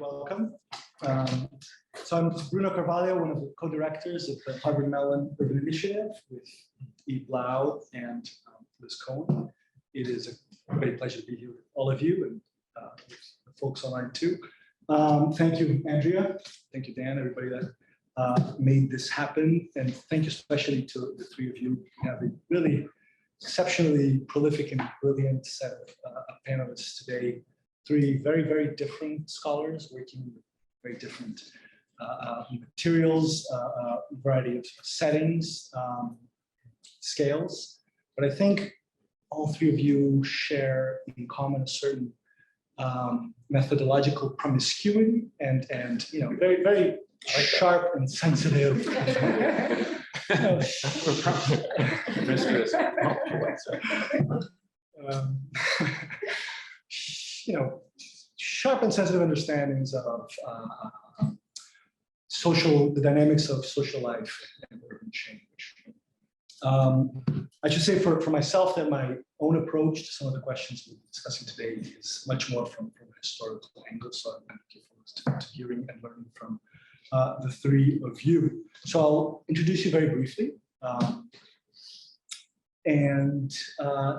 welcome. So I'm Bruno Carvalho, one of the co-directors of the Harvard Mellon Urban Initiative with Eve Blau and Liz Cohen. It is a great pleasure to be here with all of you and with the folks online too. Thank you, Andrea. Thank you, Dan, everybody that made this happen. And thank you especially to the three of you. We have a really exceptionally prolific and brilliant set of panelists today. Three very, very different scholars working with very different materials, variety of settings, scales. But I think all three of you share in common a certain methodological promiscuity and very, very sharp and sensitive. Sharp and sensitive understandings of the dynamics of social life and urban change. I should say for myself that my own approach to some of the questions we'll be discussing today is much more from a historical angle, so I'm looking forward to hearing and learning from the three of you. So I'll introduce you very briefly, and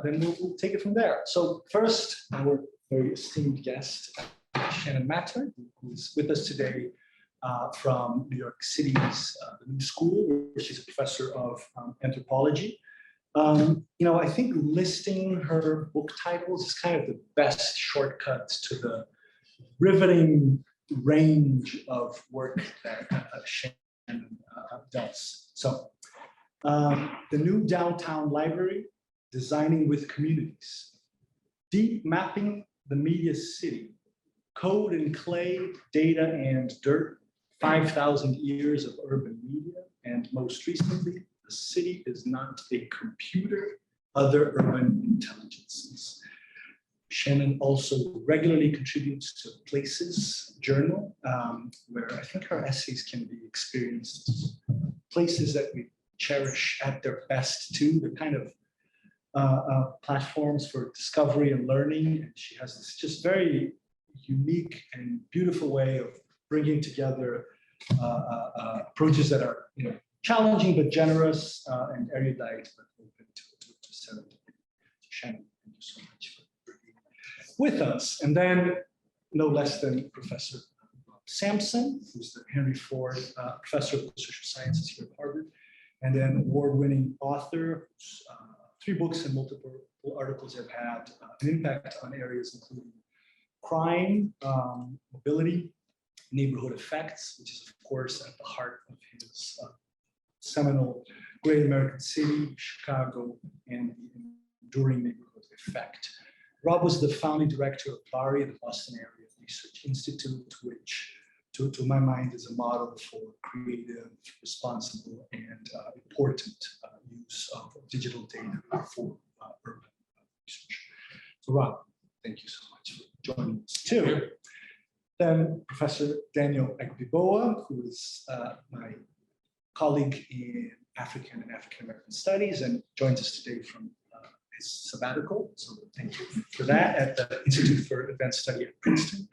then we'll take it from there. So first, our very esteemed guest, Shannon Mata, who's with us today from New York City's the New School, where she's a professor of anthropology. I think listing her book titles is kind of the best shortcut to the riveting range of work that Shannon does. So, the new downtown library, designing with communities, deep mapping the media city, code and clay, data and dirt, 5,000 years of urban media, and most recently, the city is not a computer, other urban intelligences. Shannon also regularly contributes to Places journal, where I think her essays can be experienced as places that we cherish at their best too. They're kind of platforms for discovery and learning. And she has this just very unique and beautiful way of bringing together approaches that are challenging but generous and erudite, but open to serendipity. So Shannon, thank you so much for being with us. And then no less than Professor Sampson, who's the Henry Ford Professor of Social Sciences here at Harvard, and then award-winning author, 3 books and multiple articles have had an impact on areas including crime, mobility, neighborhood effects, which is of course at the heart of his seminal Great American City, Chicago, and the enduring neighborhood effect. Rob was the founding director of BARI, the Boston Area Research Institute, which to my mind is a model for creative, responsible, and important use of digital data for urban research. So Rob, thank you so much for joining us too. Then Professor Daniel Egbiboa, who is my colleague in African and African American Studies and joins us today from his sabbatical. So thank you for that at the Institute for Advanced Study at Princeton.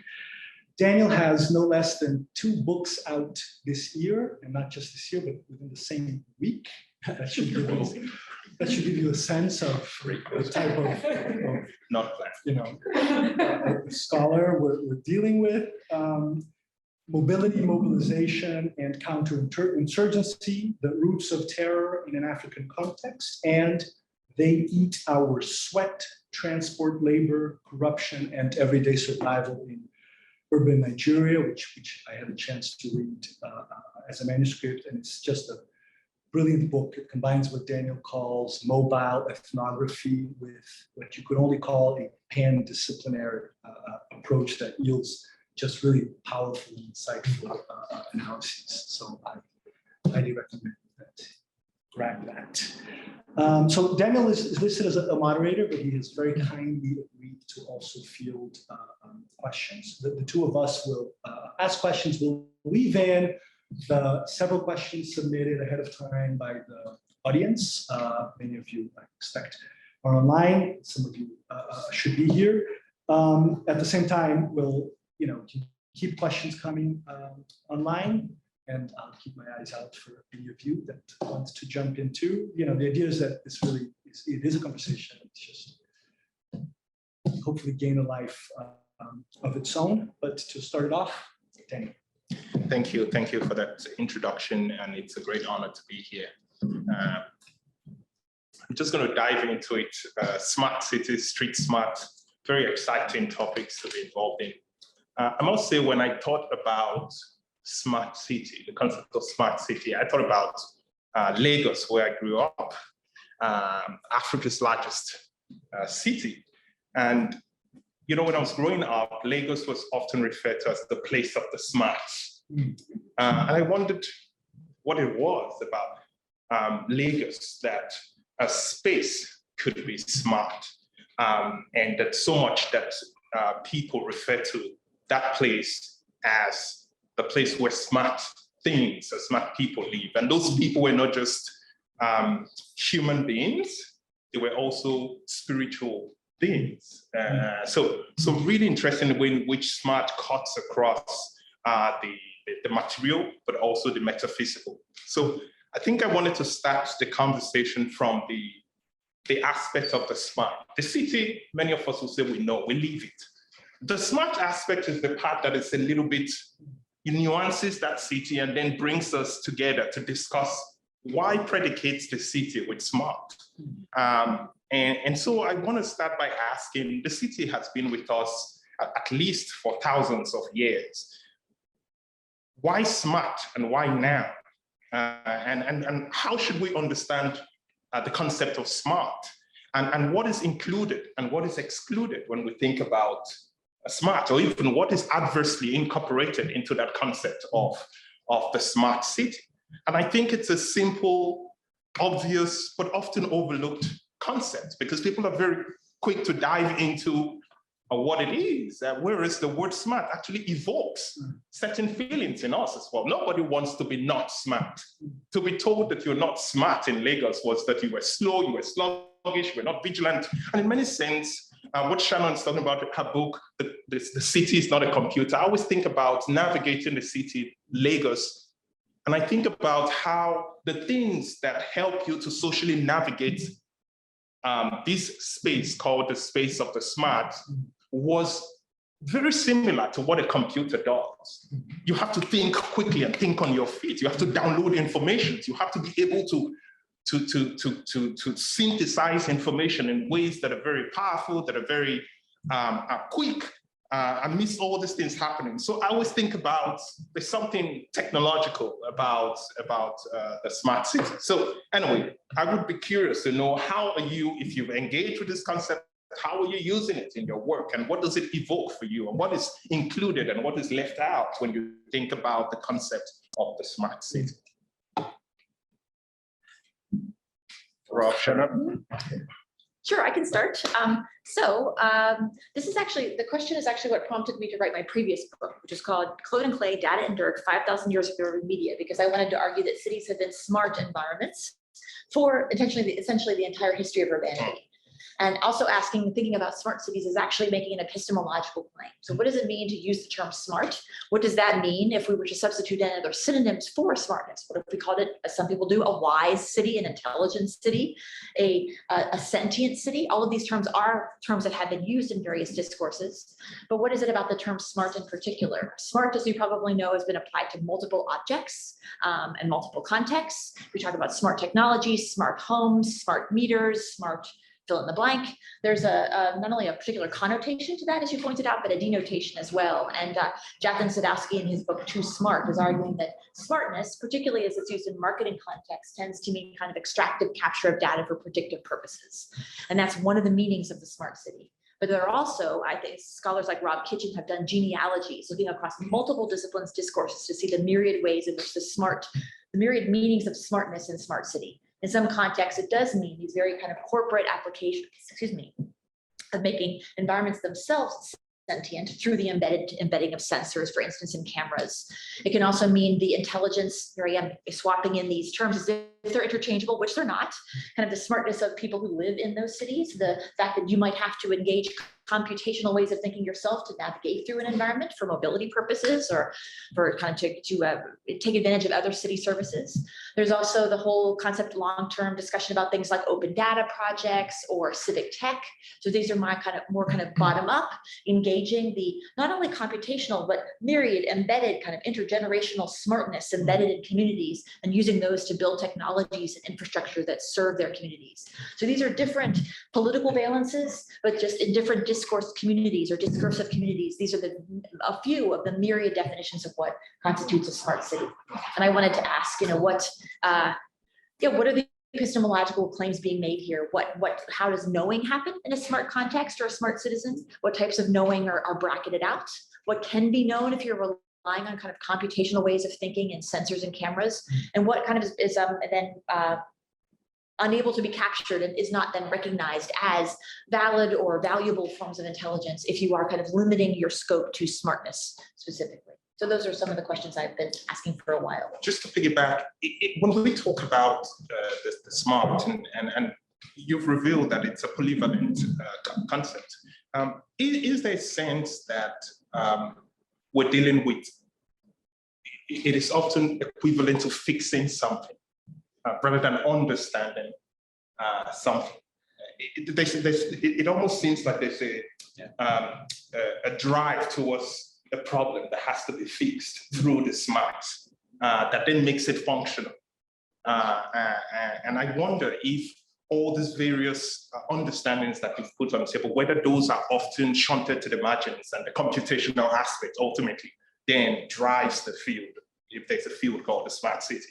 Daniel has no less than 2 books out this year, and not just this year, but within the same week. That should give you a sense of the type of not scholar we're dealing with. Mobility, mobilization, and counterinsurgency, the roots of terror in an African context, and they eat our sweat, transport, labor, corruption, and everyday survival in urban Nigeria, which I had a chance to read as a manuscript, and it's just a brilliant book. It combines what Daniel calls mobile ethnography with what you could only call a pan-disciplinary approach that yields just really powerful and insightful analyses. So I highly recommend that. Grab that. So Daniel is listed as a moderator, but he has very kindly agreed to also field questions. The 2 of us will ask questions. We'll weave in the several questions submitted ahead of time by the audience. Many of you, I expect, are online. Some of you should be here. At the same time, we'll keep questions coming online, and I'll keep my eyes out for any of you that wants to jump into. The idea is that it is a conversation. It's just hopefully gain a life of its own. But to start it off, Danny. Thank you for that introduction, and it's a great honor to be here. I'm just going to dive into it. Smart cities, street smart, very exciting topics to be involved in. I must say, when I thought about smart city, the concept of smart city, I thought about Lagos, where I grew up, Africa's largest city. And when I was growing up, Lagos was often referred to as the place of the smarts. And I wondered what it was about Lagos that a space could be smart, and that so much that people refer to that place as the place where smart things and smart people live. And those people were not just human beings, they were also spiritual beings. So really interesting the way in which smart cuts across the material, but also the metaphysical. So I think I wanted to start the conversation from the aspect of the smart. The city, many of us will say we know, we live it. The smart aspect is the part that is a little bit, it nuances that city and then brings us together to discuss why predicates the city with smart. And so I want to start by asking, the city has been with us at least for thousands of years. Why smart and why now? And how should we understand the concept of smart? And what is included and what is excluded when we think about smart, or even what is adversely incorporated into that concept of the smart city? And I think it's a simple, obvious, but often overlooked concept, because people are very quick to dive into what it is, whereas the word smart actually evokes certain feelings in us as well. Nobody wants to be not smart. To be told that you're not smart in Lagos was that you were slow, you were sluggish, you were not vigilant. And in many sense, what Shannon's talking about in her book, the city is not a computer. I always think about navigating the city, Lagos, and I think about how the things that help you to socially navigate this space called the space of the smart was very similar to what a computer does. You have to think quickly and think on your feet. You have to download information. You have to be able to synthesize information in ways that are very powerful, that are very quick, amidst all these things happening. So I always think about, there's something technological about the smart city. So anyway, I would be curious to know, how are you, if you've engaged with this concept, how are you using it in your work, and what does it evoke for you, and what is included and what is left out when you think about the concept of the smart city? Rob, Shannon? Sure, I can start. This is actually, the question is actually what prompted me to write my previous book, which is called Claude and Clay, Data and Dirt, 5,000 Years of Urban Media, because I wanted to argue that cities have been smart environments for essentially the entire history of urbanity. And also thinking about smart cities is actually making an epistemological claim. So what does it mean to use the term smart? What does that mean if we were to substitute in other synonyms for smartness? What if we called it, as some people do, a wise city, an intelligent city, a sentient city? All of these terms are terms that have been used in various discourses. But what is it about the term smart in particular? Smart, as you probably know, has been applied to multiple objects and multiple contexts. We talk about smart technology, smart homes, smart meters, smart fill in the blank. There's not only a particular connotation to that, as you pointed out, but a denotation as well. And Jacqueline Sadowski in his book, Too Smart, is arguing that smartness, particularly as it's used in marketing context, tends to mean kind of extractive capture of data for predictive purposes. And that's one of the meanings of the smart city. But there are also, I think, scholars like Rob Kitchen have done genealogies, looking across multiple disciplines, discourses to see the myriad ways in which the myriad meanings of smartness in smart city. In some contexts, it does mean these very kind of corporate applications, of making environments themselves sentient through the embedding of sensors, for instance, in cameras. It can also mean the intelligence, swapping in these terms as if they're interchangeable, which they're not, kind of the smartness of people who live in those cities, the fact that you might have to engage computational ways of thinking yourself to navigate through an environment for mobility purposes or for kind of to take advantage of other city services. There's also the whole concept, long-term discussion about things like open data projects or civic tech. So these are my more kind of bottom-up, engaging the not only computational, but myriad embedded kind of intergenerational smartness embedded in communities and using those to build technologies and infrastructure that serve their communities. So these are different political valences, but just in different discourse communities or discursive communities. These are a few of the myriad definitions of what constitutes a smart city. And I wanted to ask, what are the epistemological claims being made here? How does knowing happen in a smart context or a smart citizen? What types of knowing are bracketed out? What can be known if you're relying on kind of computational ways of thinking and sensors and cameras? And what kind of is then unable to be captured and is not then recognized as valid or valuable forms of intelligence if you are kind of limiting your scope to smartness specifically. So those are some of the questions I've been asking for a while. Just to piggyback, when we talk about the smart, and you've revealed that it's a polyvalent concept, is there a sense that we're dealing with, it is often equivalent to fixing something rather than understanding something? It almost seems like there's a drive towards a problem that has to be fixed through the smarts that then makes it functional. And I wonder if all these various understandings that we've put on the table, whether those are often shunted to the margins and the computational aspect ultimately then drives the field, if there's a field called the smart city.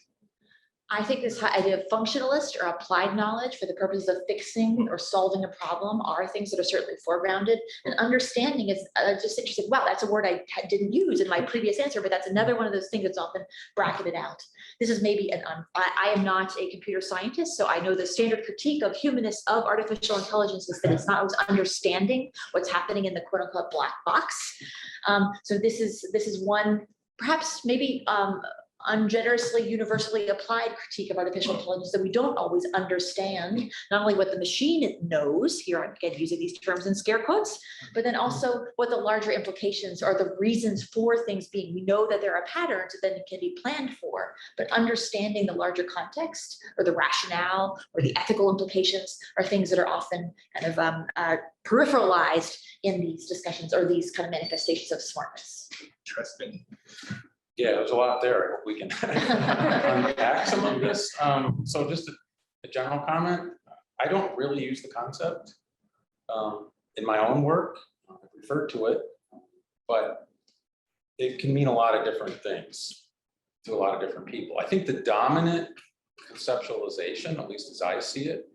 I think this idea of functionalist or applied knowledge for the purposes of fixing or solving a problem are things that are certainly foregrounded. And understanding is just interesting. Wow, that's a word I didn't use in my previous answer, but that's another one of those things that's often bracketed out. This is maybe I am not a computer scientist, so I know the standard critique of humanists of artificial intelligence is that it's not always understanding what's happening in the quote unquote black box. So this is one, perhaps maybe ungenerously universally applied critique of artificial intelligence, that we don't always understand not only what the machine knows, here I'm again using these terms in scare quotes, but then also what the larger implications are, the reasons for things being. We know that there are patterns that then can be planned for, but understanding the larger context or the rationale or the ethical implications are things that are often kind of peripheralized in these discussions or these kind of manifestations of smartness. Interesting. Yeah, there's a lot there. I hope we can unpack some of this. So just a general comment, I don't really use the concept in my own work. I refer to it, but it can mean a lot of different things to a lot of different people. I think the dominant conceptualization, at least as I see it,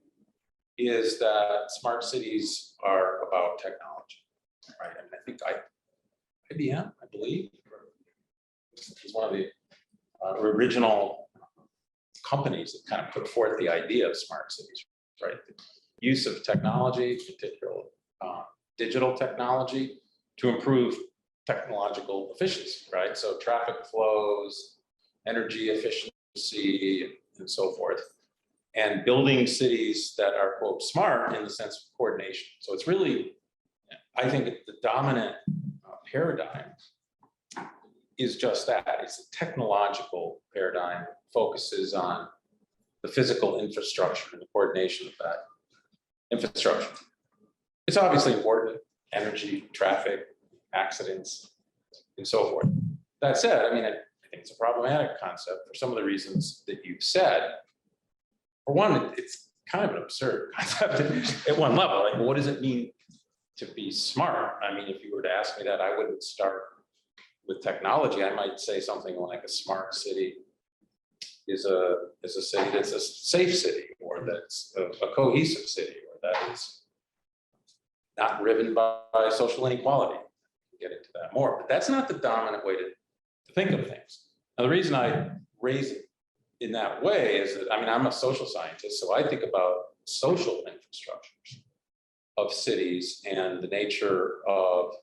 is that smart cities are about technology, right? I mean, I think IBM, I believe, is one of the original companies that kind of put forth the idea of smart cities, right? The use of technology, particularly digital technology, to improve technological efficiency, right? So traffic flows, energy efficiency, and so forth. And building cities that are, quote, smart in the sense of coordination. So it's really, I think the dominant paradigm is just that. It's a technological paradigm, focuses on the physical infrastructure and the coordination of that infrastructure. It's obviously important, energy, traffic, accidents, and so forth. That said, I mean, I think it's a problematic concept for some of the reasons that you've said. For one, it's kind of an absurd concept at one level. Like, what does it mean to be smart? I mean, if you were to ask me that, I wouldn't start with technology. I might say something like a smart city is a city that's a safe city, or that's a cohesive city, or that is not driven by social inequality. We'll get into that more, but that's not the dominant way to think of things. Now, the reason I raise it in that way is that, I mean, I'm a social scientist, so I think about social infrastructures of cities and the nature of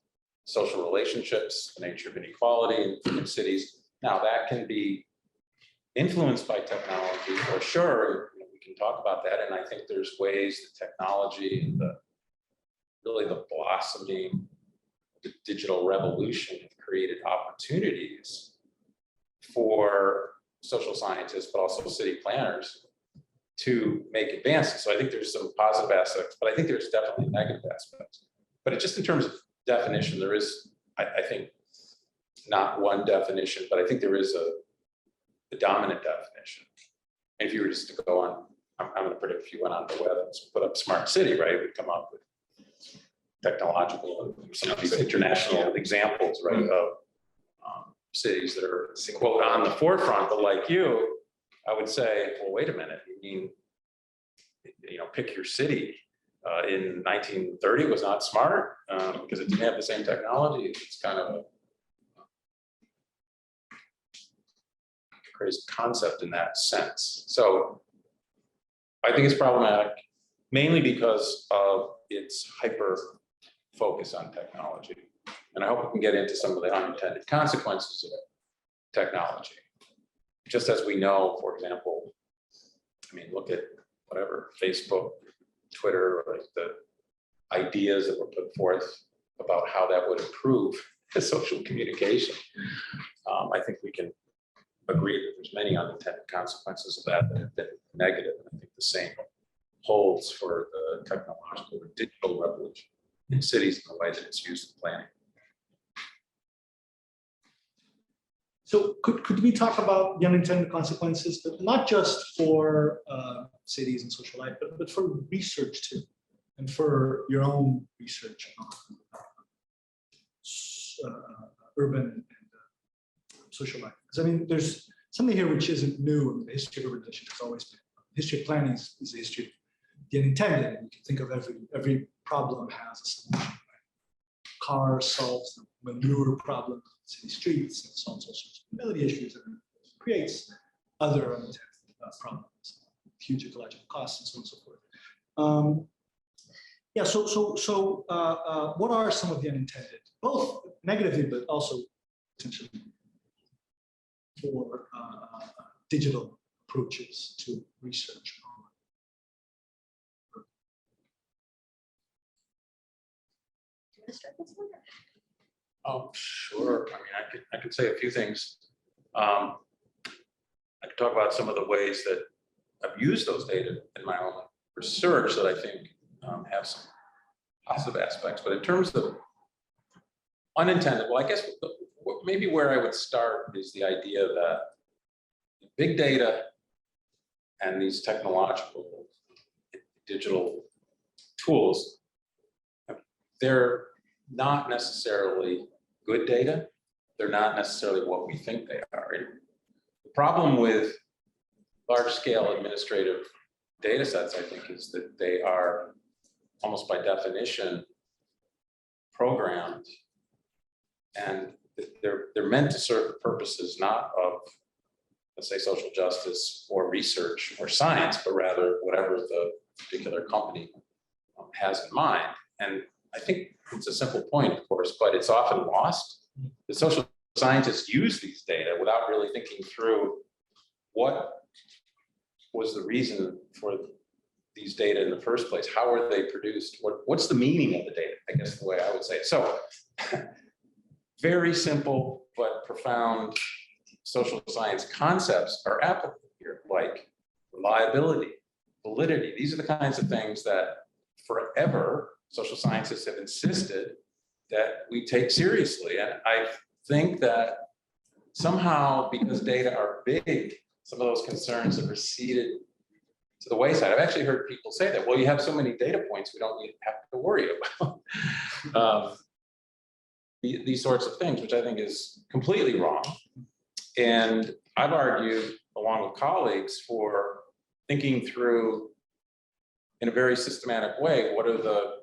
social relationships, the nature of inequality in cities. Now, that can be influenced by technology for sure. We can talk about that, and I think there's ways that technology and really the blossoming, the digital revolution have created opportunities for social scientists, but also city planners to make advances. So I think there's some positive aspects, but I think there's definitely negative aspects. But just in terms of definition, there is, I think, not one definition, but I think there is a dominant definition. And if you were just to go on, I'm going to predict if you went on the web and put up smart city, right, it would come up with technological and some of these international examples, right, of cities that are, quote, on the forefront. But like you, I would say, well, wait a minute, you mean, pick your city. In 1930 was not smart because it didn't have the same technology. It's kind of a crazy concept in that sense. So I think it's problematic, mainly because of its hyper focus on technology. And I hope we can get into some of the unintended consequences of technology. Just as we know, for example, look at whatever, Facebook, Twitter, like the ideas that were put forth about how that would improve social communication. I think we can agree that there's many unintended consequences of that have been negative. And I think the same holds for the technological or digital revolution in cities in the way that it's used in planning. So could we talk about the unintended consequences, but not just for cities and social life, but for research too, and for your own research on urban and social life? Because there's something here which isn't new. The history of urbanization has always been. History of planning is the history of the unintended. You can think of every problem has a solution. Right? Car solves the manure problem in city streets, and solves all sorts of mobility issues, and creates other unintended problems, huge ecological costs, and so on and so forth. Yeah. So what are some of the unintended, both negatively but also potentially for digital approaches to research? Do you want to start this one? Oh, sure. I could say a few things. I could talk about some of the ways that I've used those data in my own research that I think have some positive aspects. But in terms of unintended, well, I guess maybe where I would start is the idea that big data and these technological digital tools, they're not necessarily good data. They're not necessarily what we think they are. The problem with large-scale administrative data sets, I think, is that they are almost by definition programmed, and they're meant to serve the purposes not of, let's say, social justice or research or science, but rather whatever the particular company has in mind. And I think it's a simple point, of course, but it's often lost. The social scientists use these data without really thinking through what was the reason for these data in the first place. How are they produced? What's the meaning of the data? I guess the way I would say it. So very simple but profound social science concepts are applicable here, like reliability, validity. These are the kinds of things that forever social scientists have insisted that we take seriously. And I think that somehow, because data are big, some of those concerns have receded to the wayside. I've actually heard people say that, well, you have so many data points, we don't have to worry about these sorts of things, which I think is completely wrong. And I've argued, along with colleagues, for thinking through in a very systematic way, what are the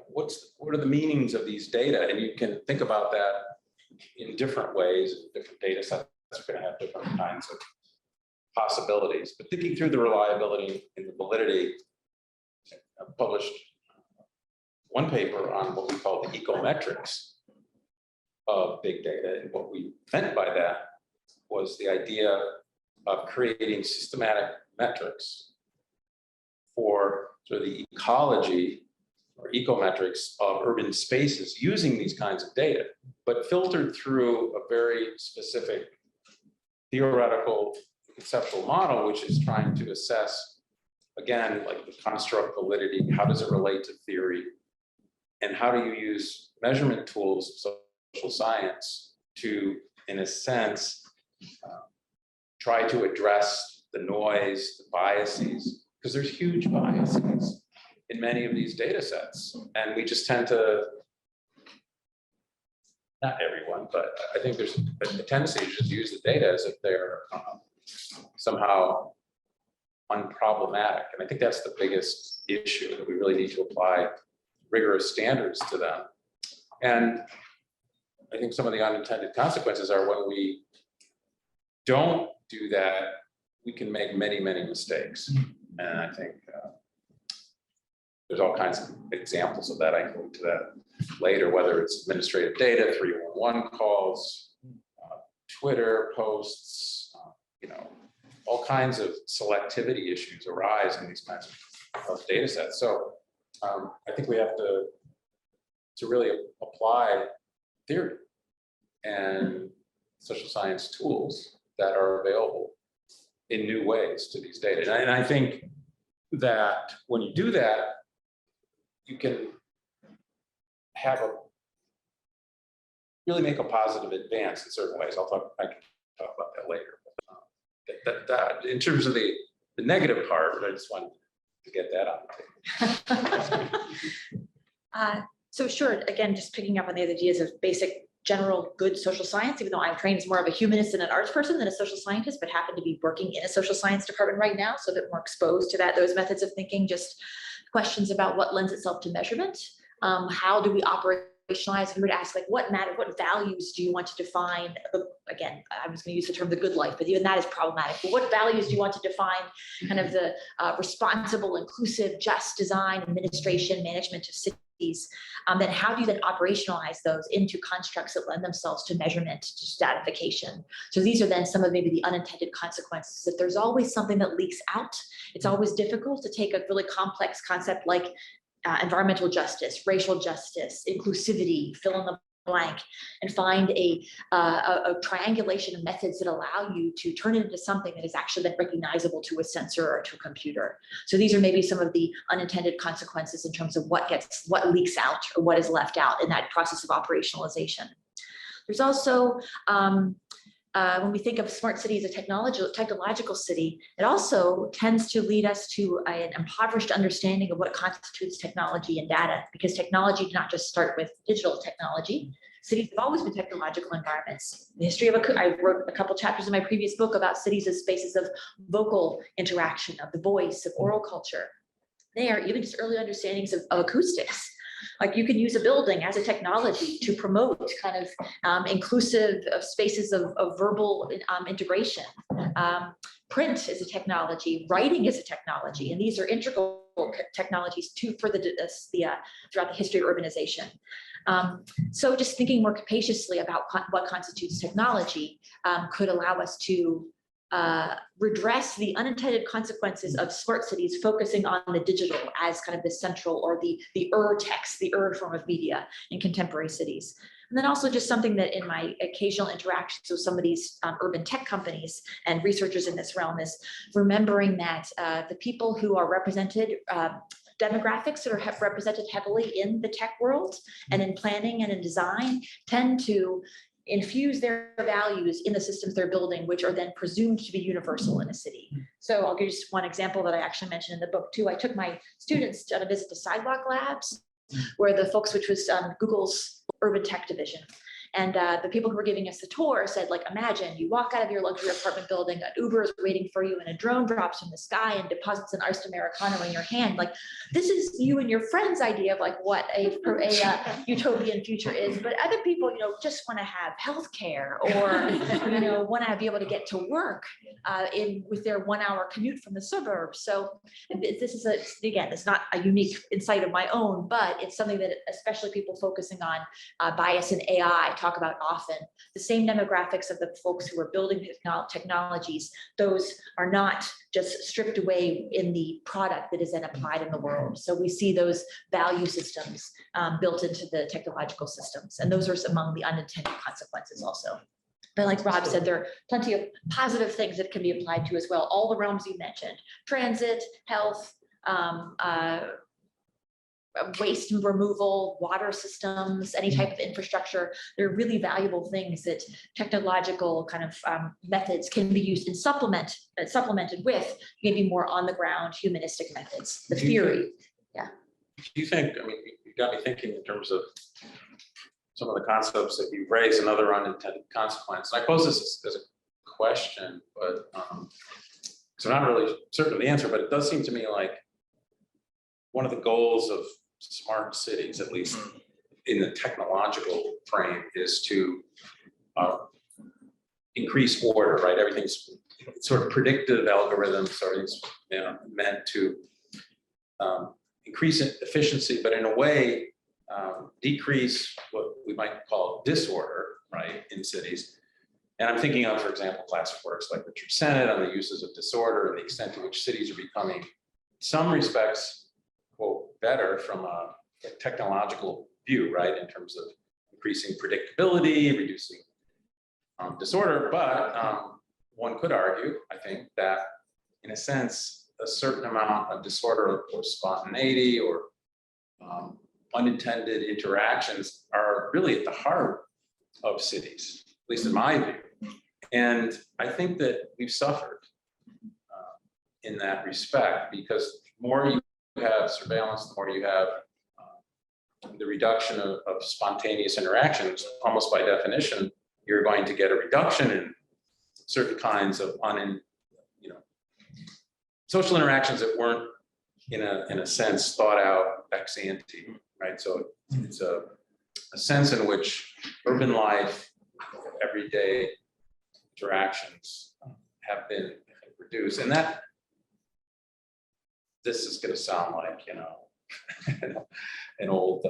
what are the meanings of these data? And you can think about that in different ways. Different data sets are going to have different kinds of possibilities. But thinking through the reliability and the validity, I published one paper on what we call the ecometrics of big data. And what we meant by that was the idea of creating systematic metrics for sort of the ecology or ecometrics of urban spaces using these kinds of data, but filtered through a very specific theoretical conceptual model, which is trying to assess, again, like the construct validity, how does it relate to theory, and how do you use measurement tools of social science to, in a sense, try to address the noise, the biases, because there's huge biases in many of these data sets. And we just tend to, not everyone, but I think there's a tendency to just use the data as if they're somehow unproblematic. And I think that's the biggest issue, that we really need to apply rigorous standards to them. And I think some of the unintended consequences are when we don't do that, we can make many, many mistakes. And I think there's all kinds of examples of that. I can go into that later, whether it's administrative data, 311 calls, Twitter posts, all kinds of selectivity issues arise in these kinds of data sets. So I think we have to really apply theory and social science tools that are available in new ways to these data. And I think that when you do that, you can really make a positive advance in certain ways. I can talk about that later. That in terms of the negative part, I just wanted to get that on the table. So sure, again, just picking up on the ideas of basic general good social science, even though I'm trained as more of a humanist and an arts person than a social scientist, but happen to be working in a social science department right now, so a bit more exposed to those methods of thinking. Just questions about what lends itself to measurement. How do we operationalize? If we were to ask, like, what values do you want to define? Again, I was going to use the term the good life, but even that is problematic. But what values do you want to define kind of the responsible, inclusive, just design, administration, management of cities? Then how do you then operationalize those into constructs that lend themselves to measurement, to stratification? So these are then some of maybe the unintended consequences. That there's always something that leaks out. It's always difficult to take a really complex concept like environmental justice, racial justice, inclusivity, fill in the blank, and find a triangulation of methods that allow you to turn it into something that is actually then recognizable to a sensor or to a computer. So these are maybe some of the unintended consequences in terms of what leaks out or what is left out in that process of operationalization. There's also when we think of smart city as a technological city, it also tends to lead us to an impoverished understanding of what constitutes technology and data, because technology did not just start with digital technology. Cities have always been technological environments. The history of I wrote a couple chapters in my previous book about cities as spaces of vocal interaction, of the voice, of oral culture. There, even just early understandings of acoustics. Like, you can use a building as a technology to promote kind of inclusive spaces of verbal integration. Print is a technology, writing is a technology, and these are integral technologies throughout the history of urbanization. So just thinking more capaciously about what constitutes technology could allow us to redress the unintended consequences of smart cities focusing on the digital as kind of the central, or the text, the form of media in contemporary cities. And then also just something that in my occasional interactions with some of these urban tech companies and researchers in this realm is remembering that the people who are represented, demographics that are represented heavily in the tech world and in planning and in design, tend to infuse their values in the systems they're building, which are then presumed to be universal in a city. So I'll give you just one example that I actually mentioned in the book too. I took my students on a visit to Sidewalk Labs, where the folks, which was Google's urban tech division. And the people who were giving us the tour said, like, imagine you walk out of your luxury apartment building, an Uber is waiting for you, and a drone drops from the sky and deposits an iced Americano in your hand. Like, this is you and your friend's idea of like what a utopian future is. But other people, just want to have healthcare, or want to be able to get to work with their 1 hour commute from the suburbs. So this is again, it's not a unique insight of my own, but it's something that especially people focusing on bias in AI talk talk about often. The same demographics of the folks who are building technologies, those are not just stripped away in the product that is then applied in the world. So we see those value systems built into the technological systems, and those are among the unintended consequences also. But like Rob said, there are plenty of positive things that can be applied to as well. All the realms you mentioned: transit, health, waste removal, water systems, any type of infrastructure. They're really valuable things that technological kind of methods can be used and supplemented with maybe more on the ground humanistic methods, the theory. Do you think, I mean, you got me thinking in terms of some of the concepts that you've raised, another unintended consequence. I pose this as a question, but so I'm not really certain of the answer, but it does seem to me like one of the goals of smart cities, at least in the technological frame, is to increase order, right? Everything's sort of predictive algorithms, everything's meant to increase efficiency, but in a way decrease what we might call disorder, right, in cities. And I'm thinking of, for example, classic works like Richard Sennett on the uses of disorder and the extent to which cities are becoming, in some respects, quote, better from a technological view, right, in terms of increasing predictability, reducing disorder. But one could argue, I think, that in a sense, a certain amount of disorder or spontaneity or unintended interactions are really at the heart of cities, at least in my view. And I think that we've suffered in that respect, because the more you have surveillance, the more you have the reduction of spontaneous interactions, almost by definition, you're going to get a reduction in certain kinds of social interactions that weren't in a sense thought out ex ante, right? So it's a sense in which urban life, everyday interactions have been reduced. And that, this is going to sound like, an old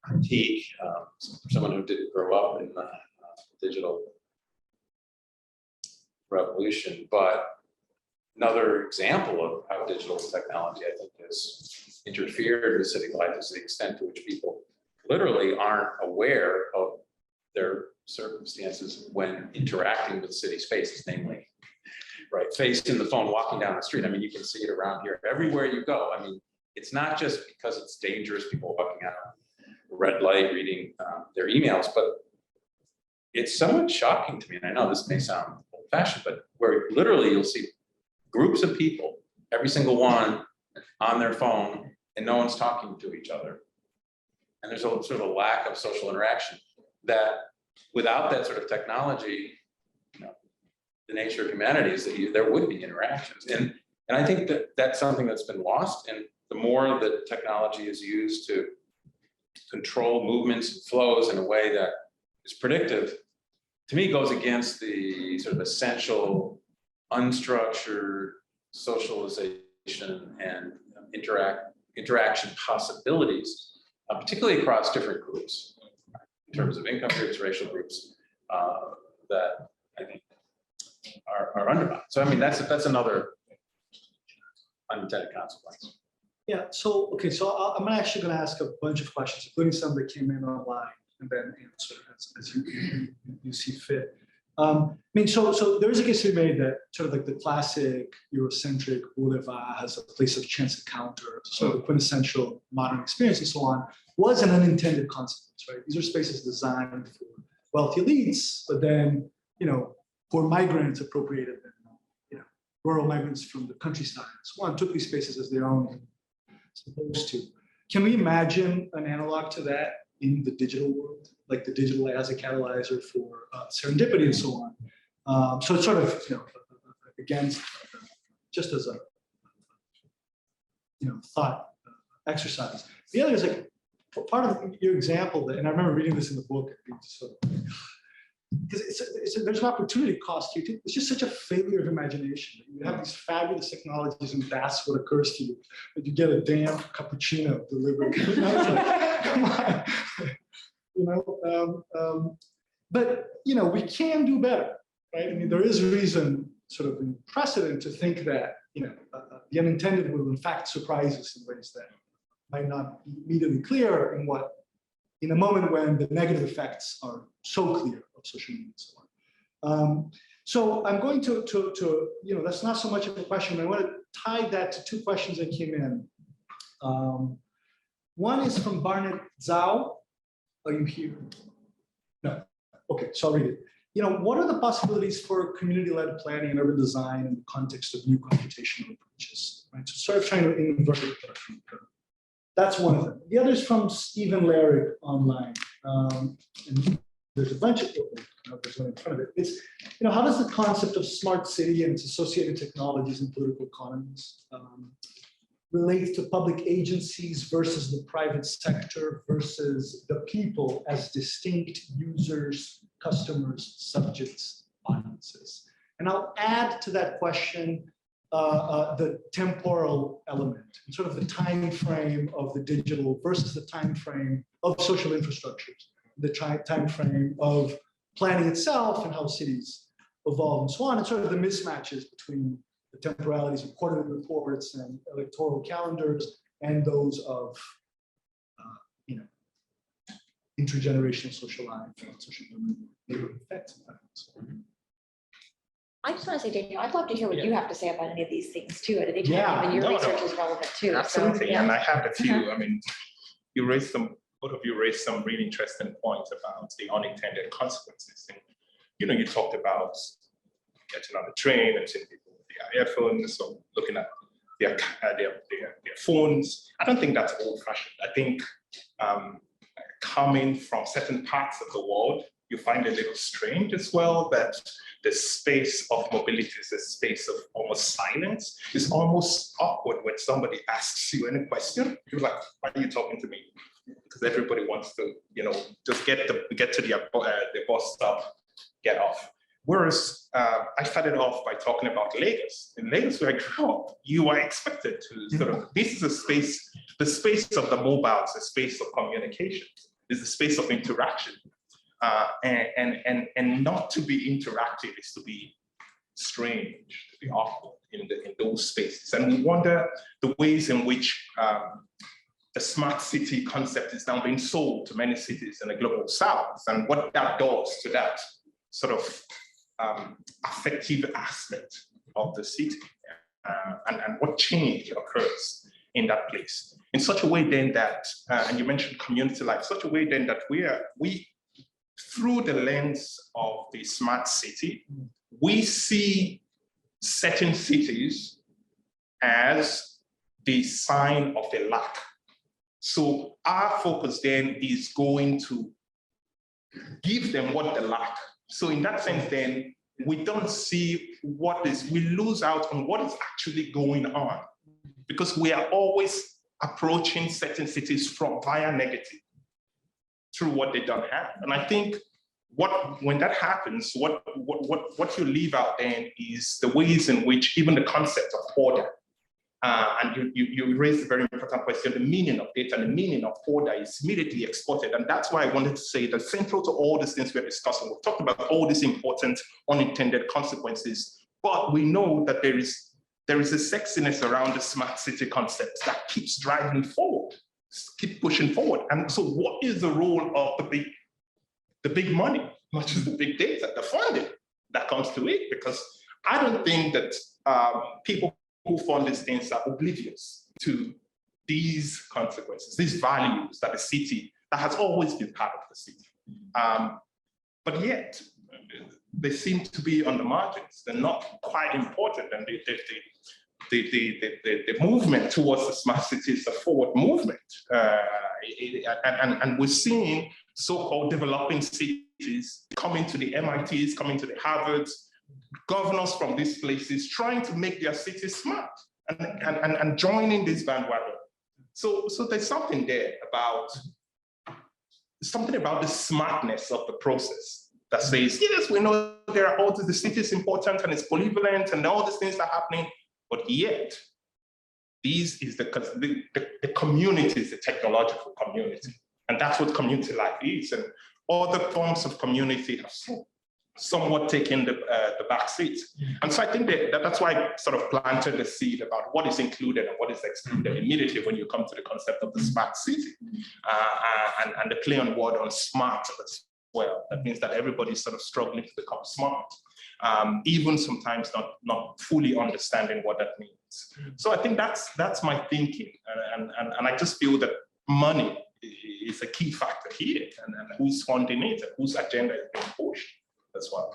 critique, someone who didn't grow up in the digital revolution, but another example of how digital technology, I think, has interfered with city life is the extent to which people literally aren't aware of their circumstances when interacting with city spaces, namely, right, facing the phone, walking down the street. I mean, you can see it around here everywhere you go. I mean, it's not just because it's dangerous, people walking out a red light, reading their emails, but it's somewhat shocking to me. And I know this may sound old-fashioned, but where literally you'll see groups of people, every single one on their phone, and no one's talking to each other. And there's a sort of a lack of social interaction that without that sort of technology, the nature of humanity is that there would be interactions. And I think that that's something that's been lost. And the more that technology is used to control movements and flows in a way that is predictive, to me goes against the sort of essential unstructured socialization and interaction possibilities, particularly across different groups, in terms of income groups, racial groups, that I think are undermined. So I mean, that's another unintended consequence. Yeah. So okay. So I'm actually going to ask a bunch of questions, including some that came in online, and then answer as you see fit. I mean, so there is a case to be made that sort of like the classic Eurocentric boulevard has a place of chance encounter, sort of the quintessential modern experience and so on, was an unintended consequence, right? These are spaces designed for wealthy elites, but then, poor migrants appropriated them, rural migrants from the countryside and so on, took these spaces as their own, supposed to. Can we imagine an analog to that in the digital world, like the digital as a catalyzer for serendipity and so on? So it's sort of, against, just as a, thought exercise. The other is like, part of your example, and I remember reading this in the book, because there's an opportunity cost here too. It's just such a failure of imagination. You have these fabulous technologies and that's what occurs to you. But you get a damn cappuccino delivered. Come on. But we can do better, right? I mean, there is reason, sort of in precedent, to think that the unintended will in fact surprise us in ways that might not be immediately clear in a moment when the negative effects are so clear of social media and so on. So I'm going to that's not so much of a question. I want to tie that to two questions that came in. One is from Barnett Zhao. Are you here? No. Okay, so I'll read it. What are the possibilities for community-led planning and urban design in the context of new computational approaches? Right? So sort of trying to invert the production curve. That's one of them. The other is from Stephen Larrick online. And there's a bunch of there's one in front of it. It's, how does the concept of smart city and its associated technologies and political economies relate to public agencies versus the private sector versus the people as distinct users, customers, subjects, audiences? And I'll add to that question the temporal element, sort of the time frame of the digital versus the time frame of social infrastructures, the time frame of planning itself and how cities evolve and so on, and sort of the mismatches between the temporalities of quarterly reports and electoral calendars and those of intergenerational social life and social neighborhood effects. I just want to say, Daniel, I'd love to hear what you have to say about any of these things too. At any time, Yeah. and your No, research no. is relevant too. Absolutely, So, yeah. and I have a few. I mean, both of you raised some really interesting points about the unintended consequences. And, you talked about getting on the train and seeing people with their earphones or looking at their phones. I don't think that's old-fashioned. I think coming from certain parts of the world, you find it a little strange as well that the space of mobility is a space of almost silence. It's almost awkward when somebody asks you any question. You're like, why are you talking to me? Because everybody wants to, just get to the bus stop, get off. Whereas I started off by talking about Lagos. In Lagos, where I grew up, you are expected to sort of, this is a space, the space of the mobiles, the space of communication, is the space of interaction. And not to be interactive is to be strange, to be awkward in those spaces. And we wonder the ways in which the smart city concept is now being sold to many cities in the global south, and what that does to that sort of affective aspect of the city, and what change occurs in that place. In such a way then that, and you mentioned community life, such a way then that we through the lens of the smart city, we see certain cities as the sign of the lack. So our focus then is going to give them what they lack. So in that sense, then we don't see we lose out on what is actually going on, because we are always approaching certain cities via negative, through what they don't have. And I think when that happens, what you leave out then is the ways in which even the concept of order, and you raised a very important question, the meaning of data and the meaning of order is immediately exported. And that's why I wanted to say that central to all these things we're discussing, we've talked about all these important unintended consequences, but we know that there is a sexiness around the smart city concept that keeps driving forward, keep pushing forward. And so what is the role of the big money, not just the big data, the funding that comes to it? Because I don't think that people who fund these things are oblivious to these consequences, these values that the city, that has always been part of the city. But yet, they seem to be on the margins. They're not quite important. And the movement towards the smart city is a forward movement. And we're seeing so-called developing cities coming to the MITs, coming to the Harvards, governors from these places trying to make their cities smart and joining this bandwagon. So there's something there about the smartness of the process that says, yes, we know there are all the city is important and it's polyvalent and all these things are happening, but yet this is the community, is the technological community. And that's what community life is. And other forms of community have somewhat taken the back seat. And so I think that's why I sort of planted the seed about what is included and what is excluded immediately when you come to the concept of the smart city and the play on word on smart as well. That means that everybody's sort of struggling to become smart, even sometimes not fully understanding what that means. So I think that's my thinking. And I just feel that money is a key factor here, and who's funding it and whose agenda is being pushed as well.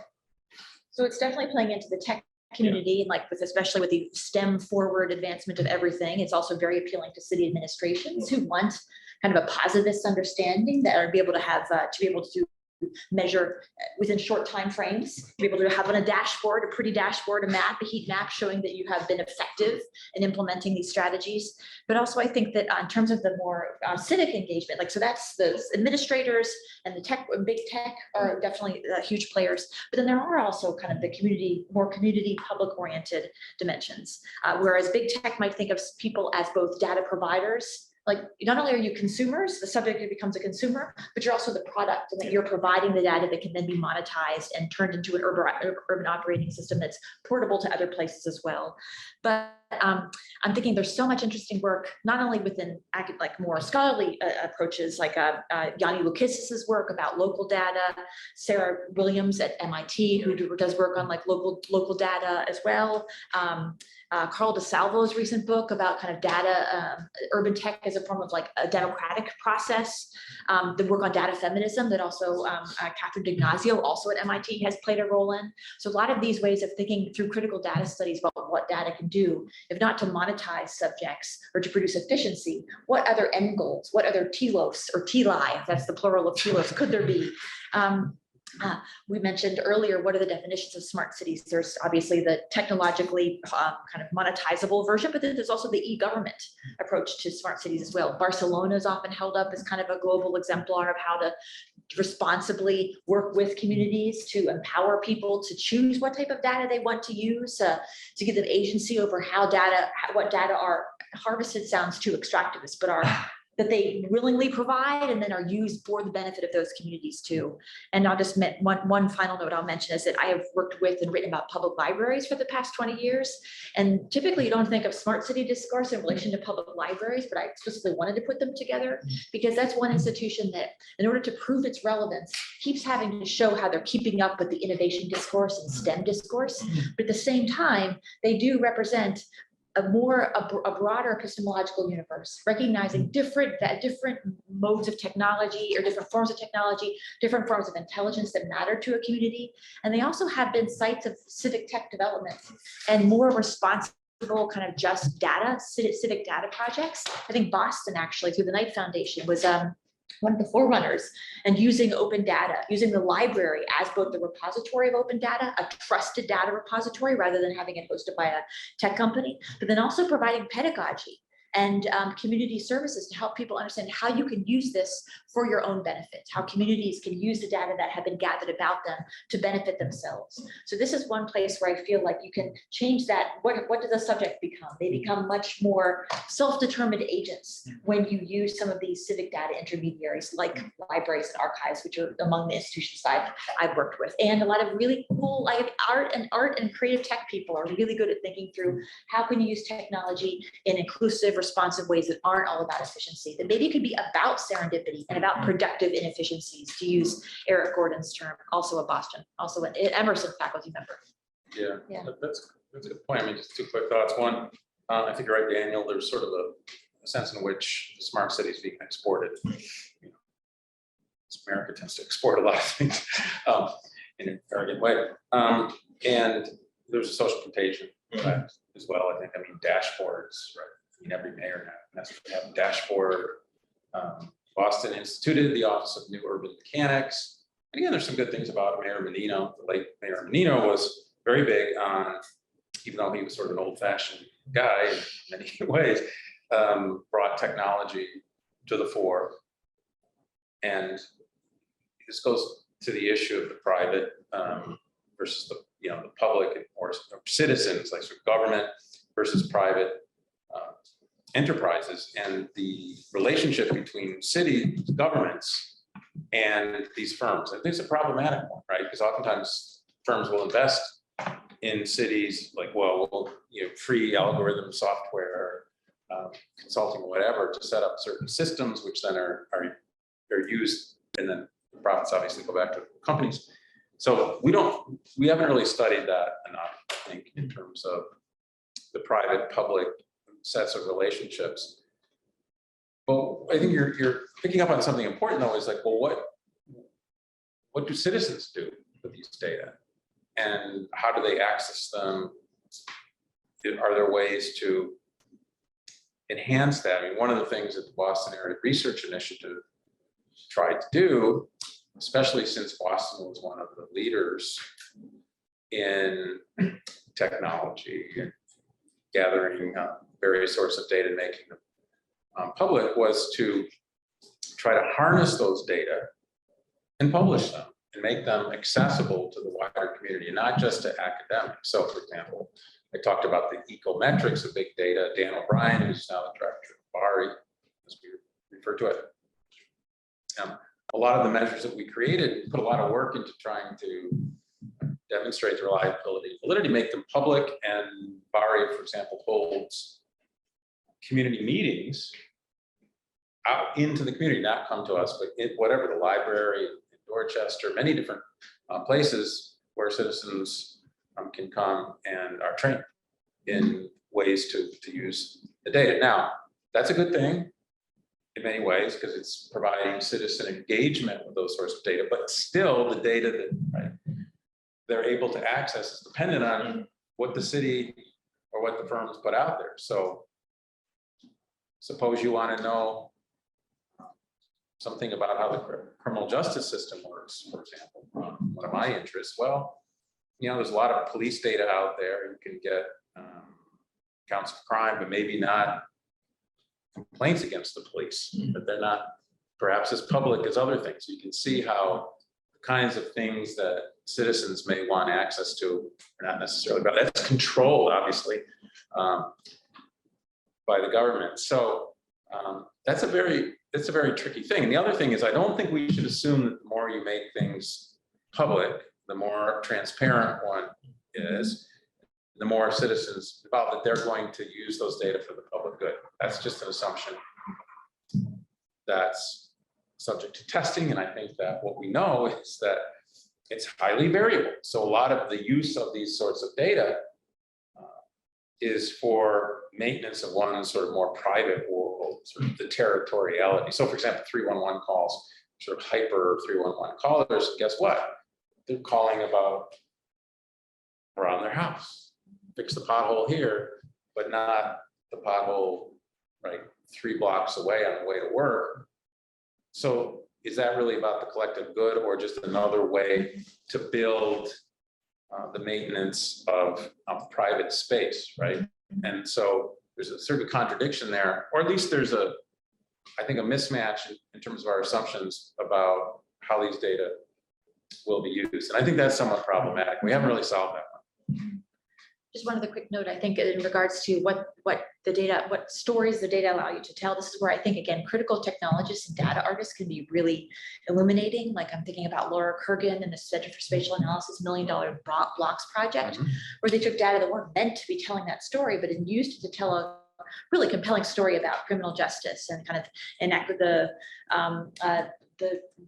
So it's definitely playing into the tech community, and like especially with the STEM forward advancement of everything. It's also very appealing to city administrations who want kind of a positivist understanding that are be able to have to be able to measure within short time frames, to be able to have on a dashboard, a pretty dashboard, a map, a heat map showing that you have been effective in implementing these strategies. But also I think that in terms of the more civic engagement, like, so that's the administrators and the tech, big tech are definitely huge players, but then there are also kind of the community, more community public oriented dimensions. Whereas big tech might think of people as both data providers. Like, not only are you consumers, the subject becomes a consumer, but you're also the product, and that you're providing the data that can then be monetized and turned into an urban operating system that's portable to other places as well. But I'm thinking there's so much interesting work, not only within like more scholarly approaches, like Yanni Loukisis's work about local data, Sarah Williams at MIT, who does work on like local data as well. Carl DeSalvo's recent book about kind of data, urban tech as a form of like a democratic process. The work on data feminism that also Catherine D'Ignazio, also at MIT, has played a role in. So a lot of these ways of thinking through critical data studies about what data can do, if not to monetize subjects or to produce efficiency, what other end goals, what other telos or teli, if that's the plural of telos, could there be? We mentioned earlier, what are the definitions of smart cities? There's obviously the technologically kind of monetizable version, but then there's also the e-government approach to smart cities as well. Barcelona is often held up as kind of a global exemplar of how to responsibly work with communities to empower people to choose what type of data they want to use, to give them agency over what data are harvested. Sounds too extractivist, but that they willingly provide and then are used for the benefit of those communities too. And I'll just one final note I'll mention is that I have worked with and written about public libraries for the past 20 years. And typically you don't think of smart city discourse in relation to public libraries, but I explicitly wanted to put them together because that's one institution that, in order to prove its relevance, keeps having to show how they're keeping up with the innovation discourse and STEM discourse. But at the same time, they do represent a broader epistemological universe, recognizing different modes of technology or different forms of technology, different forms of intelligence that matter to a community. And they also have been sites of civic tech development and more responsible kind of just data, civic data projects. I think Boston actually, through the Knight Foundation, was one of the forerunners, and using open data, using the library as both the repository of open data, a trusted data repository rather than having it hosted by a tech company, but then also providing pedagogy and community services to help people understand how you can use this for your own benefit, how communities can use the data that have been gathered about them to benefit themselves. So this is one place where I feel like you can change that. What does the subject become? They become much more self-determined agents when you use some of these civic data intermediaries like libraries and archives, which are among the institutions I've worked with. And a lot of really cool, like art and creative tech people are really good at thinking through how can you use technology in inclusive, responsive ways that aren't all about efficiency, that maybe could be about serendipity and about productive inefficiencies, to use Eric Gordon's term, also a Boston, also an Emerson faculty member. Yeah. That's a good point. I mean, just two quick thoughts. One, I think you're right, Daniel, there's sort of a sense in which the smart city is being exported. You know, America tends to export a lot of things in an arrogant way. And there's a social contagion effect as well. I think, dashboards, right? Every mayor has to have a dashboard. Boston instituted the Office of New Urban Mechanics. And again, there's some good things about Mayor Menino. The late Mayor Menino was very big on, even though he was sort of an old-fashioned guy in many ways, brought technology to the fore. And this goes to the issue of the private versus the public or citizens, like sort of government versus private enterprises, and the relationship between city governments and these firms. And this is a problematic one, right? Because oftentimes firms will invest in cities like, well, free algorithm software, consulting, or whatever, to set up certain systems, which then are used, and then the profits obviously go back to companies. So we haven't really studied that enough, I think, in terms of the private-public sets of relationships. But I think you're picking up on something important, though, is like, well, what do citizens do with these data? And how do they access them? Are there ways to enhance that? I mean, one of the things that the Boston Area Research Initiative tried to do, especially since Boston was one of the leaders in technology and gathering various sorts of data and making them public, was to try to harness those data and publish them and make them accessible to the wider community, not just to academics. So, for example, I talked about the ecometrics of big data. Dan O'Brien, who's now the director of BARI, as we refer to it, a lot of the measures that we created put a lot of work into trying to demonstrate the reliability and validity, make them public. And BARI, for example, holds community meetings out into the community, not come to us, but in whatever, the library in Dorchester, many different places where citizens can come and are trained in ways to use the data. Now, that's a good thing in many ways, because it's providing citizen engagement with those sorts of data, but still the data that they're able to access is dependent on what the city or what the firms put out there. So suppose you want to know something about how the criminal justice system works, for example, one of my interests. Well, there's a lot of police data out there. You can get counts of crime, but maybe not complaints against the police, but they're not perhaps as public as other things. You can see how the kinds of things that citizens may want access to are not necessarily, but that's controlled, obviously, by the government. So that's a very tricky thing. And the other thing is, I don't think we should assume that the more you make things public, the more transparent one is, the more citizens involved, that they're going to use those data for the public good. That's just an assumption that's subject to testing. And I think that what we know is that it's highly variable. So a lot of the use of these sorts of data is for maintenance of one sort of more private world, sort of the territoriality. So for example, 311 calls, sort of hyper 311 callers, guess what? They're calling about around their house. Fix the pothole here, but not the pothole, right, 3 blocks away on the way to work. So is that really about the collective good, or just another way to build the maintenance of private space, right? And so there's a sort of contradiction there, or at least there's I think a mismatch in terms of our assumptions about how these data will be used. And I think that's somewhat problematic. We haven't really solved that one. Just one other quick note, I think, in regards to what stories the data allow you to tell. This is where I think, again, critical technologists and data artists can be really illuminating. Like I'm thinking about Laura Kurgan and the Center for Spatial Analysis $1 Million Blocks project, where they took data that weren't meant to be telling that story, but used it to tell a really compelling story about criminal justice and kind of enact the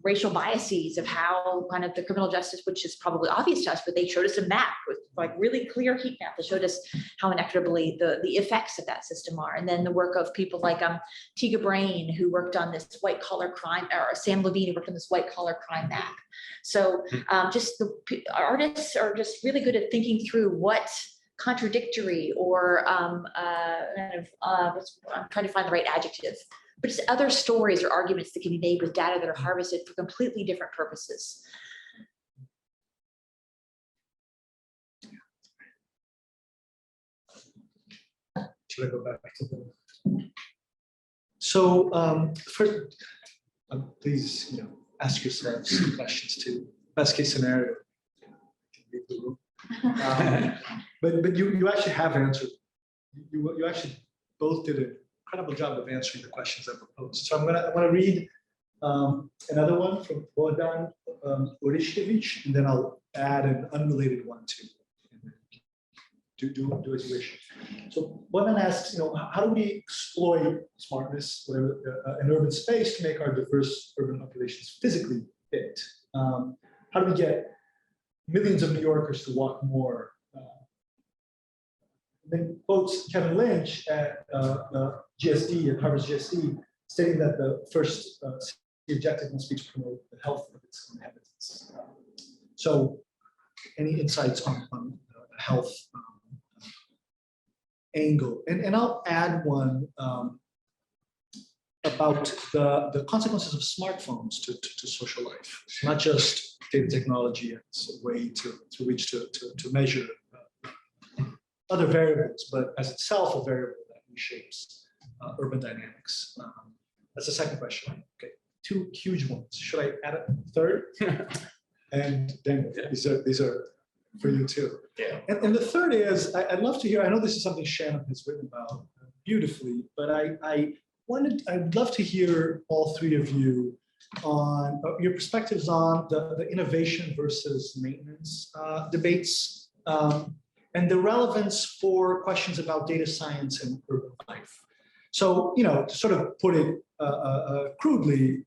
racial biases of how kind of the criminal justice, which is probably obvious to us, but they showed us a map with like really clear heat map that showed us how inequitably the effects of that system are. And then the work of people like Tiga Brain, who worked on this white collar crime, or Sam Levine, who worked on this white collar crime map. So just the artists are just really good at thinking through what contradictory or I'm trying to find the right adjective, but just other stories or arguments that can be made with data that are harvested for completely different purposes. Should I go back to the? So first, please, ask yourselves some questions too. Best case scenario, leave the room. But you actually have answered. You actually both did an incredible job of answering the questions I proposed. So I want to read Another one from Bohdan Orishkevich, and then I'll add an unrelated one too. Do as you wish. So Bohdan asks, how do we exploit smartness, whatever, in urban space to make our diverse urban populations physically fit? How do we get millions of New Yorkers to walk more? Then quotes Kevin Lynch at GSD, at Harvard's GSD, stating that the first objective must be to promote the health of its inhabitants. So any insights on the health angle? And I'll add one about the consequences of smartphones to social life. It's not just data technology as a way to reach to measure other variables, but as itself a variable that reshapes urban dynamics. That's the second question. Okay, two huge ones. Should I add a third? And then these are for you too. Yeah. And the third is, I'd love to hear, I know this is something Shannon has written about beautifully, but I'd love to hear all three of you on your perspectives on the innovation versus maintenance debates, and the relevance for questions about data science and urban life. So, to sort of put it crudely,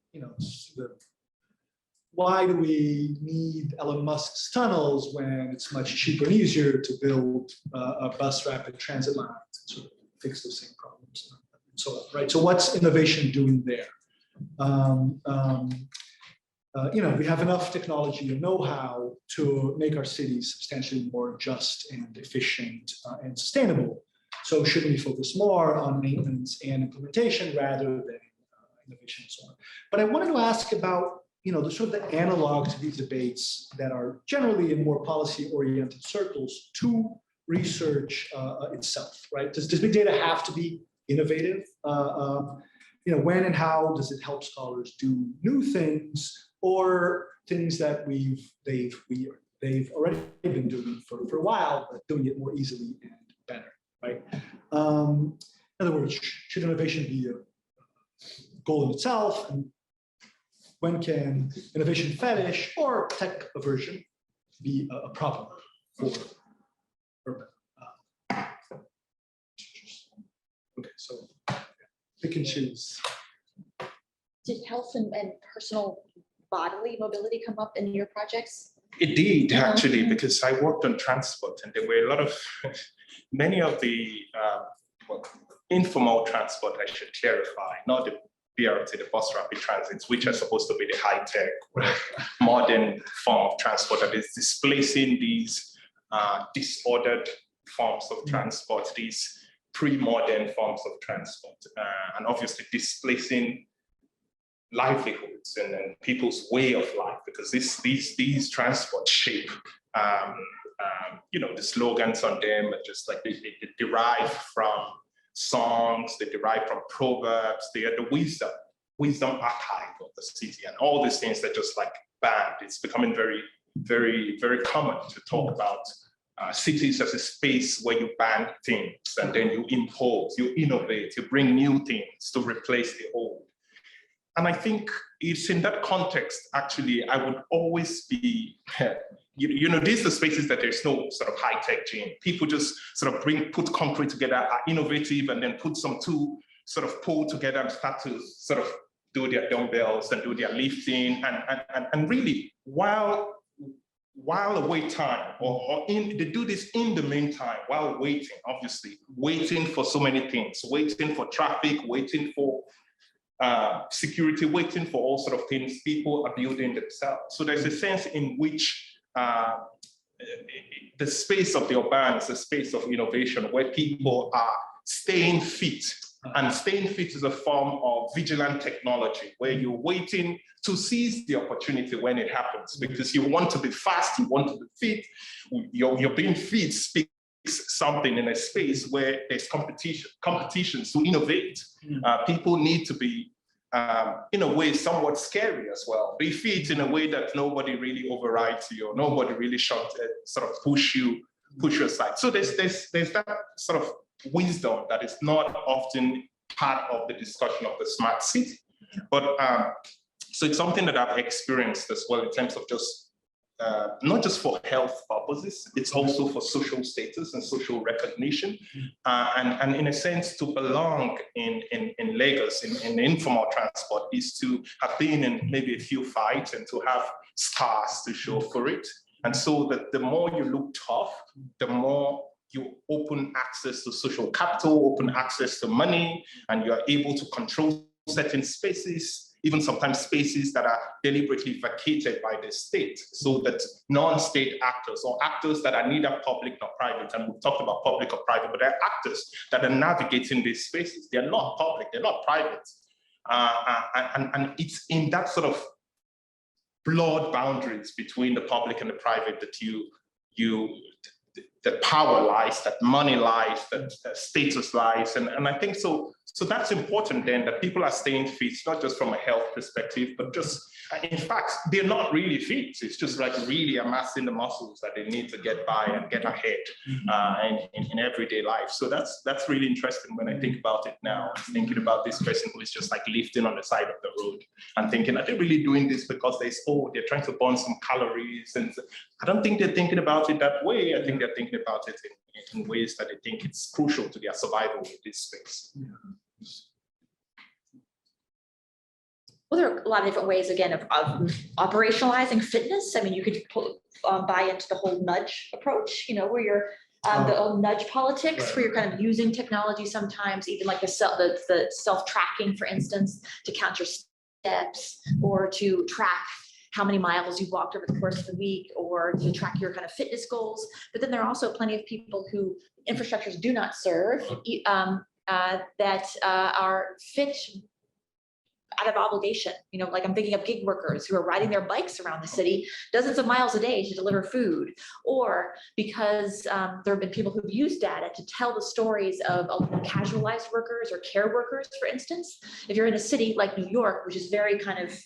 why do we need Elon Musk's tunnels when it's much cheaper and easier to build a bus rapid transit line to sort of fix those same problems and so on, right? So what's innovation doing there? We have enough technology and know-how to make our cities substantially more just and efficient and sustainable. So should we focus more on maintenance and implementation rather than innovation and so on? But I wanted to ask about the sort of the analog to these debates that are generally in more policy-oriented circles to research itself, right? Does big data have to be innovative? When and how does it help scholars do new things, or things that they've already been doing for a while, but doing it more easily and better, right? In other words, should innovation be a goal in itself? And when can innovation fetish or tech aversion be a problem for urban? Okay, so pick and choose. Did health and personal bodily mobility come up in your projects? It did actually, because I worked on transport, and there were many of the informal transport, I should clarify, not the BRT, the bus rapid transits, which are supposed to be the high-tech, modern form of transport that is displacing these disordered forms of transport, these pre-modern forms of transport, and obviously displacing livelihoods and people's way of life, because these transport shape the slogans on them are just like they derive from songs, they derive from proverbs, they are the wisdom archive of the city, and all these things that just like banned. It's becoming very, very, very common to talk about cities as a space where you ban things and then you impose, you innovate, you bring new things to replace the old. And I think it's in that context, actually, I would always be, these are the spaces that there's no sort of high-tech gene. People just sort of put concrete together, are innovative, and then put some two sort of pull together and start to sort of do their dumbbells and do their lifting. And really, while await time, they do this in the meantime, while waiting, obviously, waiting for so many things, waiting for traffic, waiting for security, waiting for all sort of things people are building themselves. So there's a sense in which the space of the urban is a space of innovation where people are staying fit. And staying fit is a form of vigilant technology where you're waiting to seize the opportunity when it happens, because you want to be fast, you want to be fit. Your being fit speaks something in a space where there's competitions to innovate. People need to be, in a way, somewhat scary as well. Be fit in a way that nobody really overrides you, or nobody really sort of push you aside. So there's that sort of wisdom that is not often part of the discussion of the smart city. But So it's something that I've experienced as well in terms of just not just for health purposes, it's also for social status and social recognition. And in a sense, to belong in Lagos, in informal transport, is to have been in maybe a few fights and to have scars to show for it. And so that the more you look tough, the more you open access to social capital, open access to money, and you are able to control certain spaces, even sometimes spaces that are deliberately vacated by the state, so that non-state actors or actors that are neither public nor private, and we've talked about public or private, but they're actors that are navigating these spaces. They're not public, they're not private. And it's in that sort of blurred boundaries between the public and the private that the power lies, that money lies, that status lies. And I think so that's important then, that people are staying fit, not just from a health perspective, but just, in fact, they're not really fit. It's just like really amassing the muscles that they need to get by and get ahead in everyday life. So that's really interesting when I think about it now. I'm thinking about this person who is just like lifting on the side of the road and thinking, are they really doing this because they're trying to burn some calories? And I don't think they're thinking about it that way. I think they're thinking about it in ways that they think it's crucial to their survival in this space. Well, there are a lot of different ways, again, of operationalizing fitness. I mean, you could buy into the whole nudge approach, where you're the old nudge politics, where you're kind of using technology sometimes, even like the self-tracking, for instance, to count your steps or to track how many miles you've walked over the course of the week, or to track your kind of fitness goals. But then there are also plenty of people who infrastructures do not serve that are fit out of obligation. Like I'm thinking of gig workers who are riding their bikes around the city dozens of miles a day to deliver food, or because there have been people who've used data to tell the stories of casualized workers or care workers, for instance. If you're in a city like New York, which is very kind of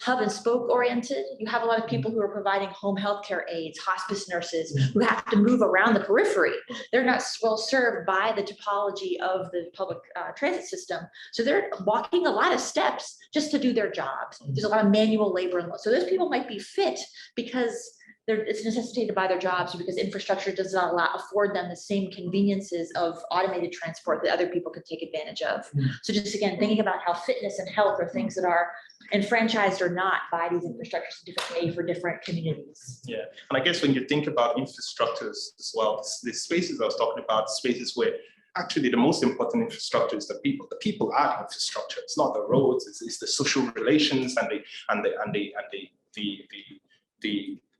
hub and spoke oriented, you have a lot of people who are providing home healthcare aides, hospice nurses, who have to move around the periphery. They're not well served by the topology of the public transit system. So they're walking a lot of steps just to do their jobs. There's a lot of manual labor. So those people might be fit because it's necessitated by their jobs, because infrastructure does not afford them the same conveniences of automated transport that other people could take advantage of. So just again, thinking about how fitness and health are things that are enfranchised or not by these infrastructures in different ways for different communities. Yeah, and I guess when you think about infrastructures as well, the spaces I was talking about, spaces where actually the most important infrastructure is the people. The people are the infrastructure. It's not the roads. It's the social relations and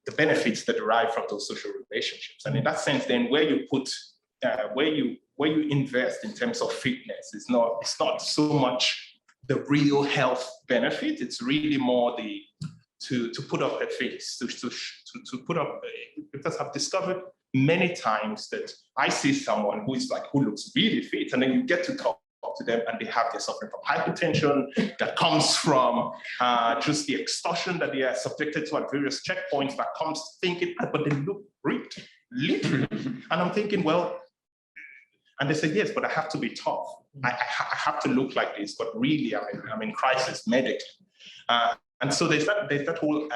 the benefits that derive from those social relationships. And in that sense, then where you put where you invest in terms of fitness is not so much the real health benefit. It's really more to put up a face, to put up because I've discovered many times that I see someone who looks really fit, and then you get to talk to them and they're suffering from hypertension that comes from just the extortion that they are subjected to at various checkpoints, that comes thinking, but they look great, literally. And I'm thinking, well, and they say, yes, but I have to be tough. I have to look like this, but really I'm in crisis medically. And so there's that whole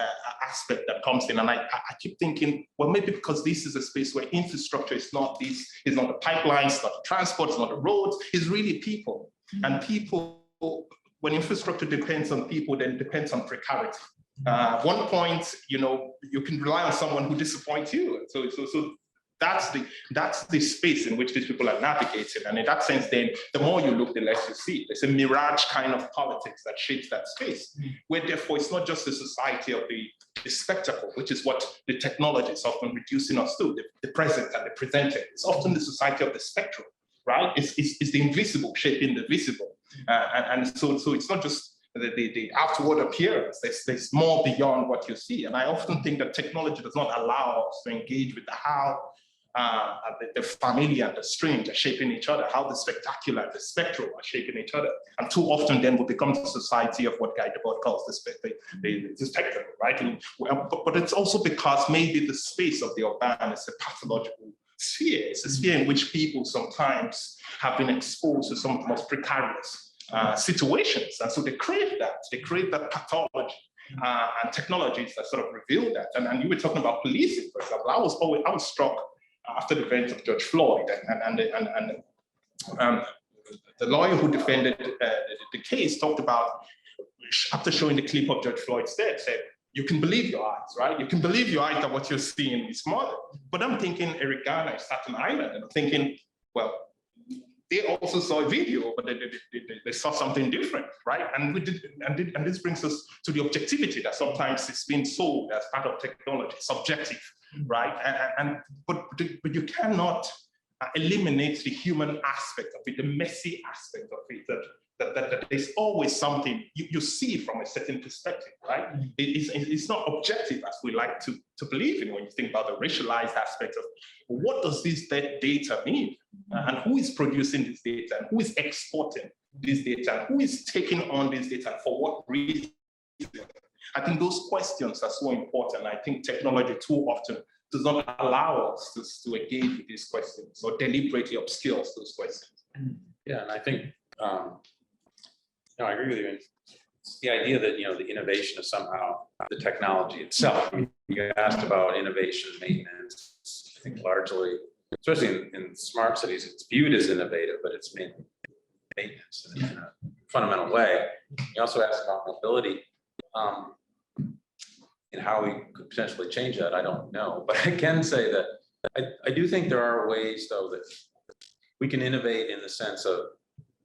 aspect that comes in, and I keep thinking, well, maybe because this is a space where infrastructure is not the pipelines, it's not the transport, it's not the roads, it's really people. And people, when infrastructure depends on people, then it depends on precarity. At one point, you can rely on someone who disappoints you. So that's the space in which these people are navigating. And in that sense, then the more you look, the less you see. There's a mirage kind of politics that shapes that space, where therefore it's not just the society of the spectacle, which is what the technology is often reducing us to, the present and the presented. It's often the society of the spectrum, right? It's the invisible shaping the visible. And so it's not just the outward appearance. There's more beyond what you see. And I often think that technology does not allow us to engage with the how, the familiar and the strange are shaping each other, how the spectacular and the spectral are shaping each other. And too often then we become the society of what Guy Debord calls the spectrum, right? But it's also because maybe the space of the urban is a pathological sphere. It's a sphere in which people sometimes have been exposed to some of the most precarious situations. And so they crave that pathology and technologies that sort of reveal that. And you were talking about policing, for example. I was struck after the event of George Floyd and the lawyer who defended the case talked about, after showing the clip of George Floyd's death, said, you can believe your eyes, right? You can believe your eyes that what you're seeing is murder. But I'm thinking Eric Garner is Staten Island, and I'm thinking, well, they also saw a video, but they saw something different, right? And this brings us to the objectivity that sometimes is being sold as part of technology, subjective, right? But you cannot eliminate the human aspect of it, the messy aspect of it, that there's always something you see from a certain perspective, right? It's not objective as we like to believe in when you think about the racialized aspect of what does this data mean? And who is producing this data? And who is exporting this data? And who is taking on this data? And for what reason? I think those questions are so important. I think technology too often does not allow us to engage with these questions or deliberately obscures those questions. Yeah, and I think, I agree with you. It's the idea that, the innovation is somehow the technology itself. I mean, you asked about innovation, maintenance. I think largely, especially in smart cities, it's viewed as innovative, but it's mainly maintenance in a fundamental way. You also asked about mobility. And how we could potentially change that, I don't know. But I can say that I do think there are ways, though, that we can innovate in the sense of,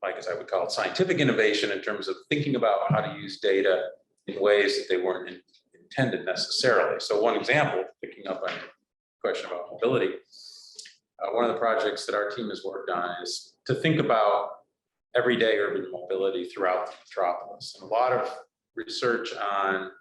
like, as I would call it, scientific innovation in terms of thinking about how to use data in ways that they weren't intended necessarily. So one example, picking up on your question about mobility, one of the projects that our team has worked on is to think about everyday urban mobility throughout the metropolis. And a lot of research on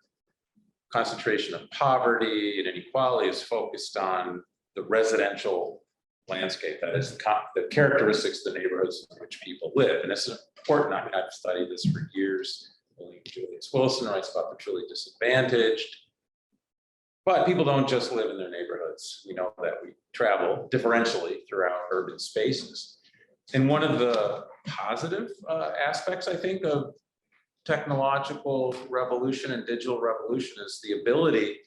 concentration of poverty and inequality is focused on the residential landscape, that is the characteristics of the neighborhoods in which people live. And it's important. I mean, I've studied this for years. Julius Wilson writes about the truly disadvantaged. But people don't just live in their neighborhoods. We know that we travel differentially throughout urban spaces. And one of the positive aspects, I think, of technological revolution and digital revolution is the ability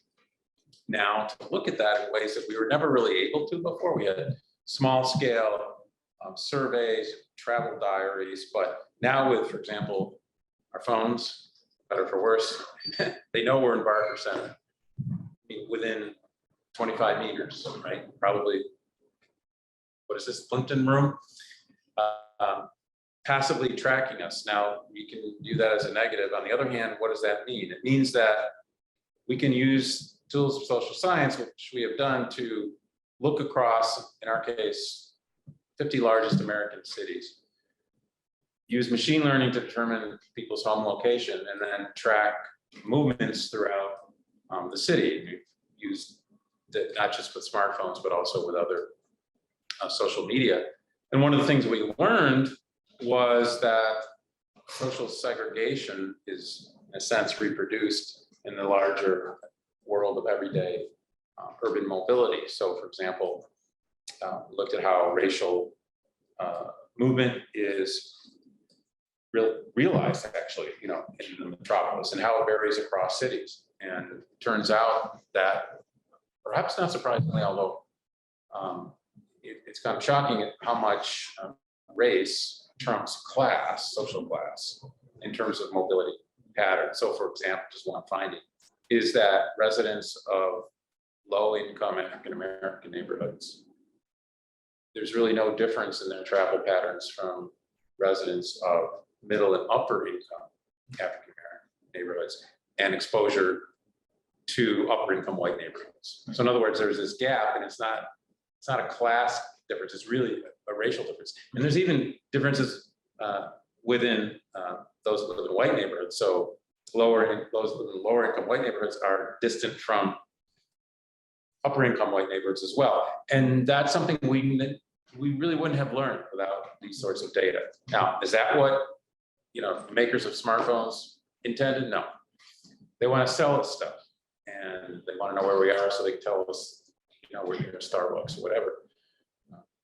now to look at that in ways that we were never really able to before. We had small scale surveys, travel diaries, but now with, for example, our phones, better for worse, they know we're in Barker Center within 25 meters, right? Probably, what is this, Plimpton room? Passively tracking us. Now, we can view that as a negative. On the other hand, what does that mean? It means that we can use tools of social science, which we have done, to look across, in our case, 50 largest American cities, use machine learning to determine people's home location, and then track movements throughout the city. We've used that not just with smartphones, but also with other social media. And one of the things we learned was that social segregation is, in a sense, reproduced in the larger world of everyday urban mobility. So, for example, we looked at how racial movement is realized, actually, in the metropolis, and how it varies across cities. And it turns out that, perhaps not surprisingly, although it's kind of shocking at how much race trumps class, social class, in terms of mobility patterns. So, for example, just one finding is that residents of low-income African-American neighborhoods, there's really no difference in their travel patterns from residents of middle and upper-income African-American neighborhoods and exposure to upper-income white neighborhoods. So, in other words, there's this gap, and it's not a class difference, it's really a racial difference. And there's even differences within those who live in white neighborhoods. So those who live in lower income white neighborhoods are distant from upper income white neighborhoods as well. And that's something we really wouldn't have learned without these sorts of data. Now, is that what makers of smartphones intended? No. They want to sell us stuff, and they want to know where we are so they can tell us, we're near Starbucks or whatever.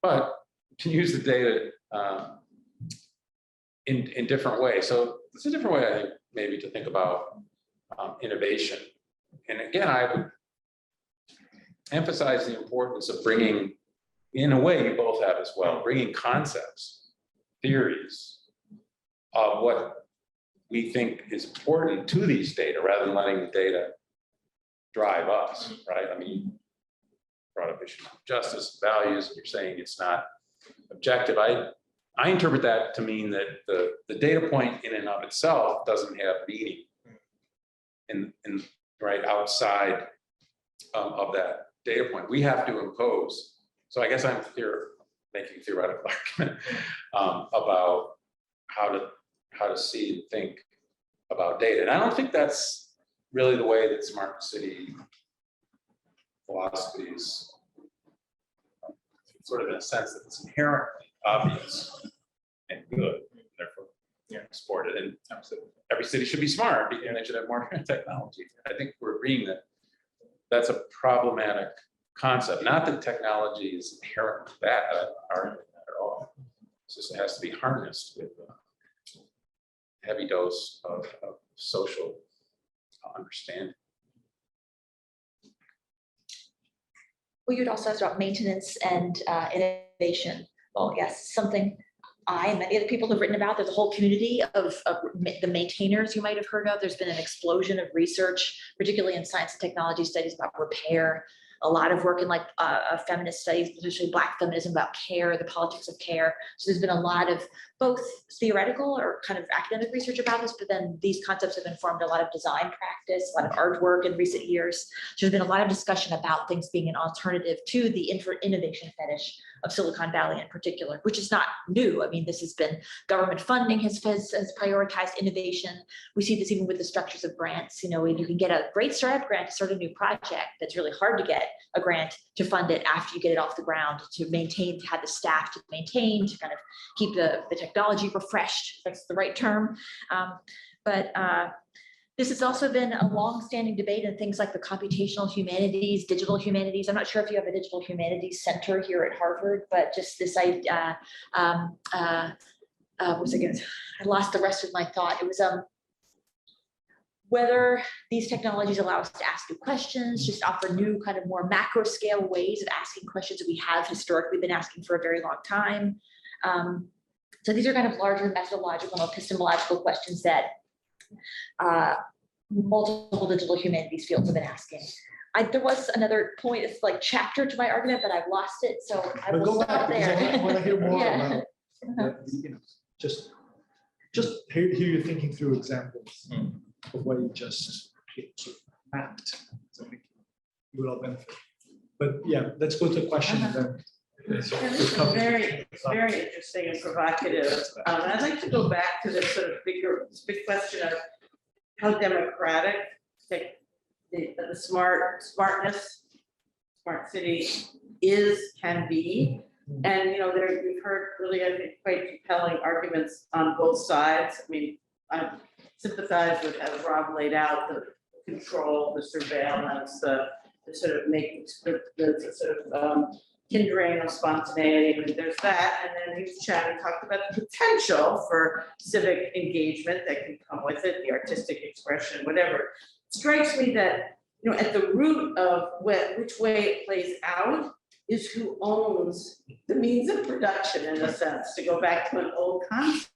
But to use the data in different ways. So it's a different way, I think, maybe to think about innovation. And again, I would emphasize the importance of bringing, in a way you both have as well, bringing concepts, theories of what we think is important to these data rather than letting the data drive us, right? I mean, you brought up issues of justice, values, and you're saying it's not objective. I interpret that to mean that the data point in and of itself doesn't have meaning in right outside of that data point. We have to impose. So I guess I'm making a theoretical argument about how to see and think about data. And I don't think that's really the way that smart city philosophy is, sort of in a sense that it's inherently obvious and good, and therefore exported. And every city should be smart and they should have more technology. I think we're agreeing that that's a problematic concept. Not that technology is inherently bad at all. It's just it has to be harnessed with a heavy dose of social understanding. Well, you'd also asked about maintenance and innovation. Well, yes, something I and many other people have written about. There's a whole community of the maintainers you might have heard of. There's been an explosion of research, particularly in science and technology studies about repair. A lot of work in like feminist studies, especially Black feminism, about care, the politics of care. So there's been a lot of both theoretical or kind of academic research about this, but then these concepts have informed a lot of design practice, a lot of artwork in recent years. So there's been a lot of discussion about things being an alternative to the innovation fetish of Silicon Valley in particular, which is not new. I mean, this has been government funding has prioritized innovation. We see this even with the structures of grants. You know, you can get a great startup grant to start a new project that's really hard to get a grant to fund it after you get it off the ground, to maintain, to have the staff to maintain, to kind of keep the technology refreshed. That's the right term. This has also been a long-standing debate in things like the computational humanities, digital humanities. I'm not sure if you have a digital humanities center here at Harvard, but just this idea, what was it again? I lost the rest of my thought. It was whether these technologies allow us to ask new questions, just offer new kind of more macro scale ways of asking questions that we have historically been asking for a very long time. So these are kind of larger methodological and epistemological questions that multiple digital humanities fields have been asking. There was another point, it's like chapter to my argument, but I've lost it, so I will stop there. I want to hear more Yeah. about just hear you thinking through examples of what you just sort of mapped. So I think you will all benefit. But yeah, let's go to a question and then. This is very interesting and provocative. I'd like to go back to this sort of big question of how democratic the smartness, smart city can be. And, you know, we've heard really, I think, quite compelling arguments on both sides. I mean, I sympathize with, as Rob laid out, the control, the surveillance, the sort of making the sort of hindering of spontaneity. I mean, there's that, and then Shannon talked about the potential for civic engagement that can come with it, the artistic expression, whatever. It strikes me that, you know, at the root of which way it plays out is who owns the means of production, in a sense, to go back to an old concept.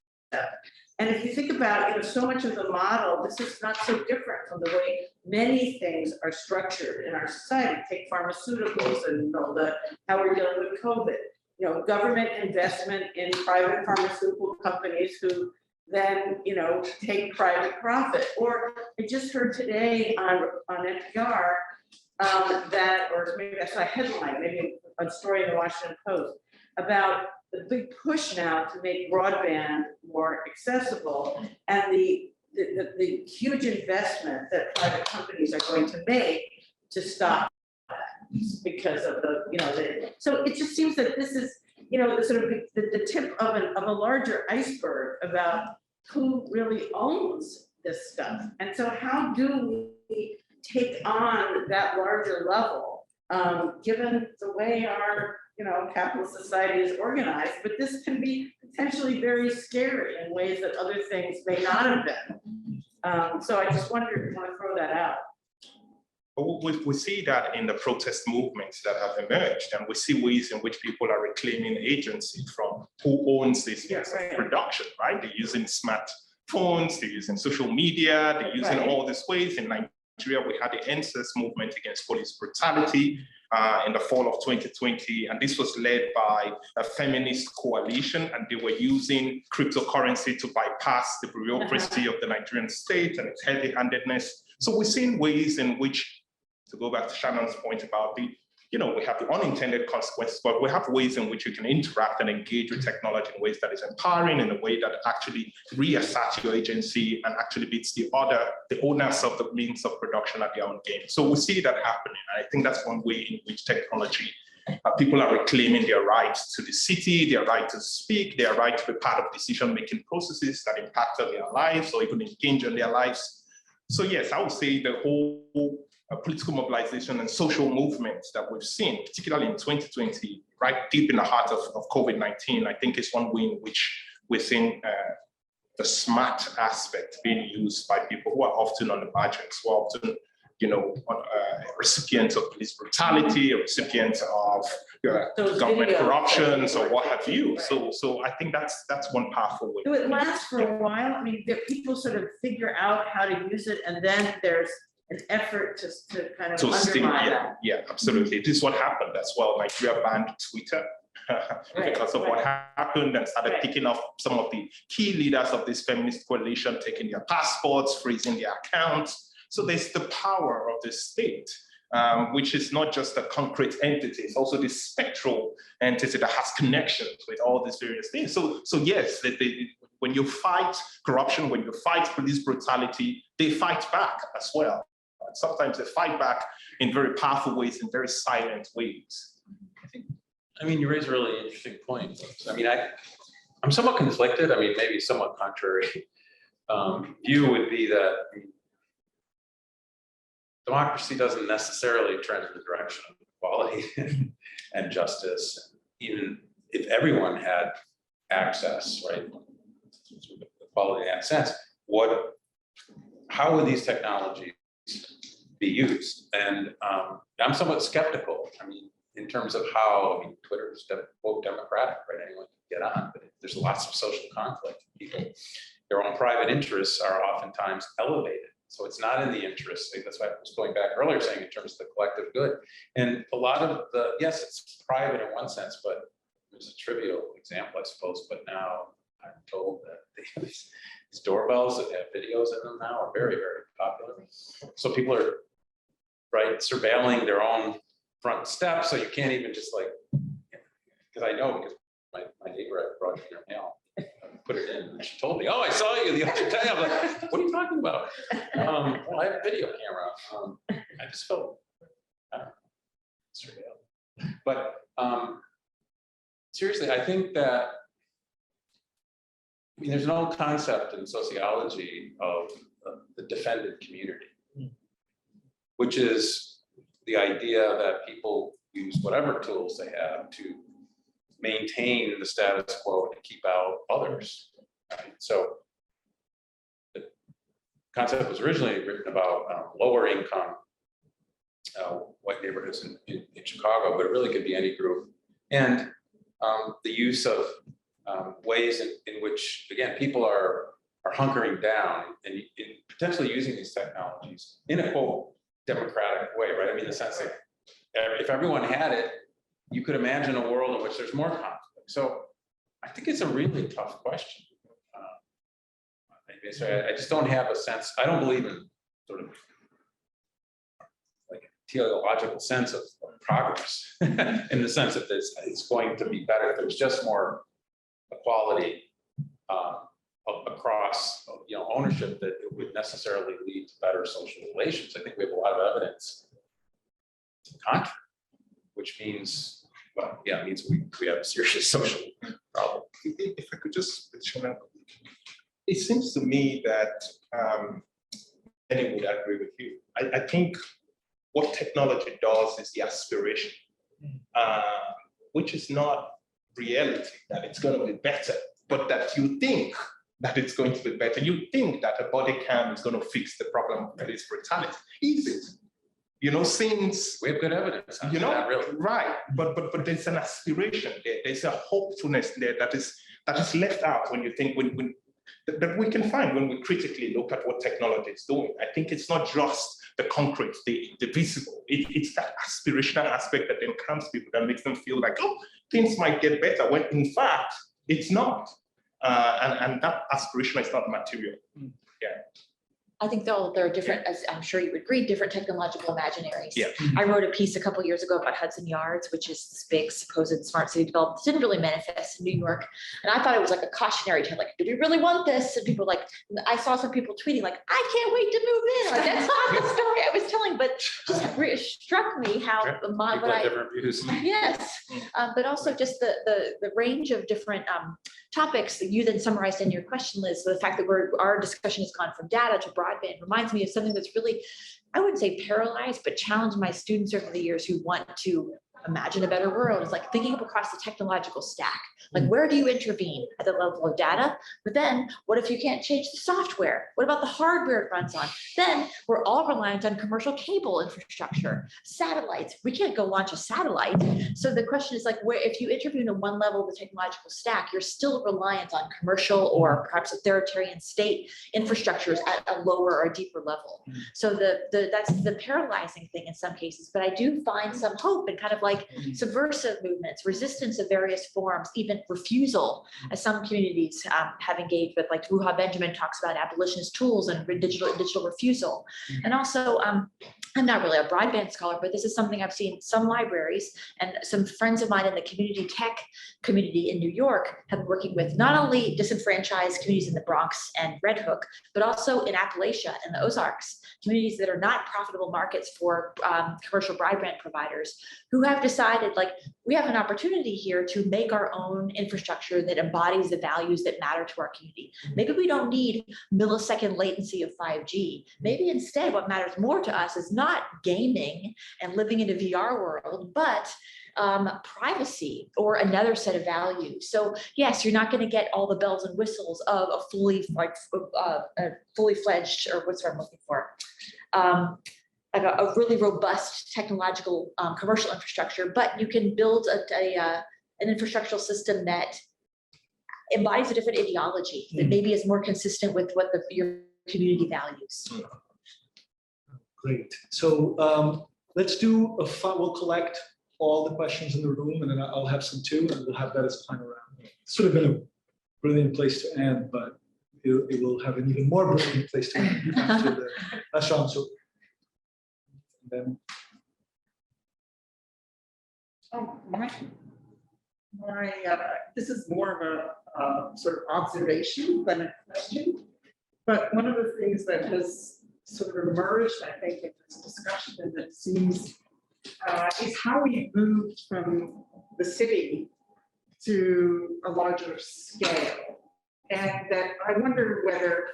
And if you think about, you know, so much of the model, this is not so different from the way many things are structured in our society. Take pharmaceuticals and, you know, how we're dealing with COVID. You know, government investment in private pharmaceutical companies who then, you know, take private profit. Or I just heard today on NPR that, or maybe that's a headline, maybe a story in the Washington Post about the big push now to make broadband more accessible and the huge investment that private companies are going to make to stop that because of the, you know, so it just seems that this is, you know, the sort of the tip of a larger iceberg about who really owns this stuff. And so how do we take on that larger level, given the way our capitalist society is organized, but this can be potentially very scary in ways that other things may not have been. So I just want to throw that out. We see that in the protest movements that have emerged, and we see ways in which people are reclaiming agency from who owns these means of production, right? They're using smartphones, they're using social media, they're using all these ways. In Nigeria, we had the NSAS movement against police brutality in the fall of 2020, and this was led by a feminist coalition, and they were using cryptocurrency to bypass the bureaucracy of the Nigerian state and its heavy-handedness. So we're seeing ways in which, to go back to Shannon's point about we have the unintended consequences, but we have ways in which you can interact and engage with technology in ways that is empowering, in a way that actually reasserts your agency and actually beats the owners of the means of production at their own game. So we see that happening. And I think that's one way in which technology, people are reclaiming their right to the city, their right to speak, their right to be part of decision-making processes that impact on their lives or even engage in their lives. So yes, I would say the whole political mobilization and social movements that we've seen, particularly in 2020, right deep in the heart of COVID-19, I think is one way in which we're seeing the smart aspect being used by people who are often on the margins, who are often, recipients of police brutality, or recipients of government corruptions, or what have you. So I think that's one powerful way. So it lasts for a while. I mean, people sort of figure out how to use it, and then there's an effort to kind of undermine that. Yeah, absolutely. This is what happened as well. Nigeria banned Twitter because of what happened, and started picking up some of the key leaders of this feminist coalition, taking their passports, freezing their accounts. So there's the power of the state, which is not just a concrete entity, it's also this spectral entity that has connections with all these various things. So yes, when you fight corruption, when you fight police brutality, they fight back as well. And sometimes they fight back in very powerful ways, in very silent ways. I mean, you raise a really interesting point. I mean, I'm somewhat conflicted. I mean, maybe somewhat contrary view would be that democracy doesn't necessarily trend in the direction of equality and justice, even if everyone had access, right? Equality in that sense. How would these technologies be used? And I'm somewhat skeptical. I mean, in terms of how, Twitter is quote democratic, right? Anyone can get on, but there's lots of social conflict. People, their own private interests are oftentimes elevated. So it's not in the interest. That's why I was going back earlier saying in terms of the collective good. And a lot of yes, it's private in one sense, but there's a trivial example, I suppose. But now I'm told that these doorbells that have videos in them now are very, very popular. So people are surveilling their own front steps. So you can't even just because I know, because my neighbor, I brought in their mail. Put it in, and she told me, "Oh, I saw you the other day." I'm like, "What are you talking about?" Well, I have a video camera. I just felt, I don't know, surveilled. But seriously, I think that there's an old concept in sociology of the defended community, which is the idea that people use whatever tools they have to maintain the status quo and keep out others. Right? So the concept was originally written about lower income white neighborhoods in Chicago, but it really could be any group. And the use of ways in which, again, people are hunkering down and potentially using these technologies in a quote democratic way, right? I mean, the sense that if everyone had it, you could imagine a world in which there's more conflict. So I think it's a really tough question. I just don't have a sense. I don't believe in sort of like a teleological sense of progress in the sense that it's going to be better if there's just more equality across ownership, that it would necessarily lead to better social relations. I think we have a lot of evidence to the contrary, which means, well, yeah, it means we have a serious social problem. If I could just, it seems to me that many would agree with you. I think what technology does is the aspiration. which is not reality, that it's going to be better, but that you think that it's going to be better. You think that a body cam is going to fix the problem of police brutality. Is it? You know, since We have good evidence. you know, Not really. right, but there's an aspiration there. There's a hopefulness there that is left out when you think that we can find when we critically look at what technology is doing. I think it's not just the concrete, the visible. It's that aspirational aspect that encourages people, that makes them feel like, oh, things might get better, when in fact it's not. And that aspiration is not material. Yeah. I think there are different, as I'm sure you would agree, different technological imaginaries. Yeah. I wrote a piece a couple of years ago about Hudson Yards, which is this big supposed smart city development. It didn't really manifest in New York. And I thought it was like a cautionary tale, like, do we really want this? And people like, I saw some people tweeting like, I can't wait to move in. Like, that's not the story I was telling, but just struck me how People have different views. yes, but also just the range of different topics that you then summarized in your question, Liz. So the fact that our discussion has gone from data to broadband reminds me of something that's really, I wouldn't say paralyzed, but challenged my students over the years who want to imagine a better world. It's like thinking across the technological stack. Like, where do you intervene at the level of data? But then what if you can't change the software? What about the hardware it runs on? Then we're all reliant on commercial cable infrastructure, satellites. We can't go launch a satellite. So the question is like, where, if you intervene at one level of the technological stack, you're still reliant on commercial or perhaps authoritarian state infrastructures at a lower or deeper level. So that's the paralyzing thing in some cases, but I do find some hope in kind of like subversive movements, resistance of various forms, even refusal, as some communities have engaged with, like Ruha Benjamin talks about abolitionist tools and digital refusal. And also, I'm not really a broadband scholar, but this is something I've seen some libraries and some friends of mine in the community tech community in New York have been working with not only disenfranchised communities in the Bronx and Red Hook, but also in Appalachia and the Ozarks, communities that are not profitable markets for commercial broadband providers, who have decided like, we have an opportunity here to make our own infrastructure that embodies the values that matter to our community. Maybe we don't need millisecond latency of 5G. Maybe instead what matters more to us is not gaming and living in a VR world, but privacy or another set of values. So yes, you're not going to get all the bells and whistles of a fully fledged, or what's what I'm looking for, like a really robust technological commercial infrastructure, but you can build an infrastructural system that embodies a different ideology that maybe is more consistent with what your community values. Great. So let's do we'll collect all the questions in the room, and then I'll have some too, and we'll have that as a final round. It's sort of been a brilliant place to end, but it will have an even more brilliant place to end after the last round. So then. This is more of a sort of observation than a question. But one of the things that has sort of emerged, I think, in this discussion, and it seems, is how we moved from the city to a larger scale. And that I wonder whether,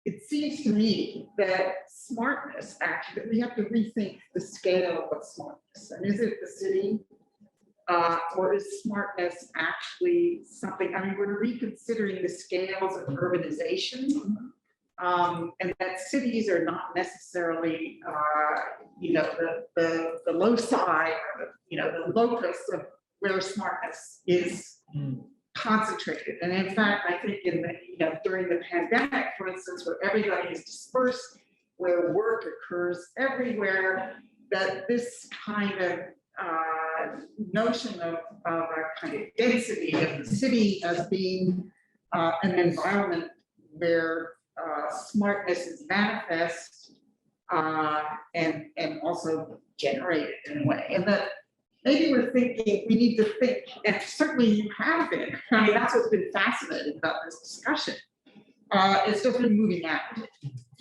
it seems to me that smartness, actually, that we have to rethink the scale of smartness. And is it the city? Or is smartness actually something, we're reconsidering the scales of urbanization, and that cities are not necessarily, the loci, or the locus of where smartness is concentrated. And in fact, I think during the pandemic, for instance, where everybody is dispersed, where work occurs everywhere, that this kind of notion of a kind of density of the city as being an environment where smartness is manifest and also generated in a way. And that maybe we're thinking, we need to think, and certainly you have been, that's what's been fascinating about this discussion. It's just been moving out,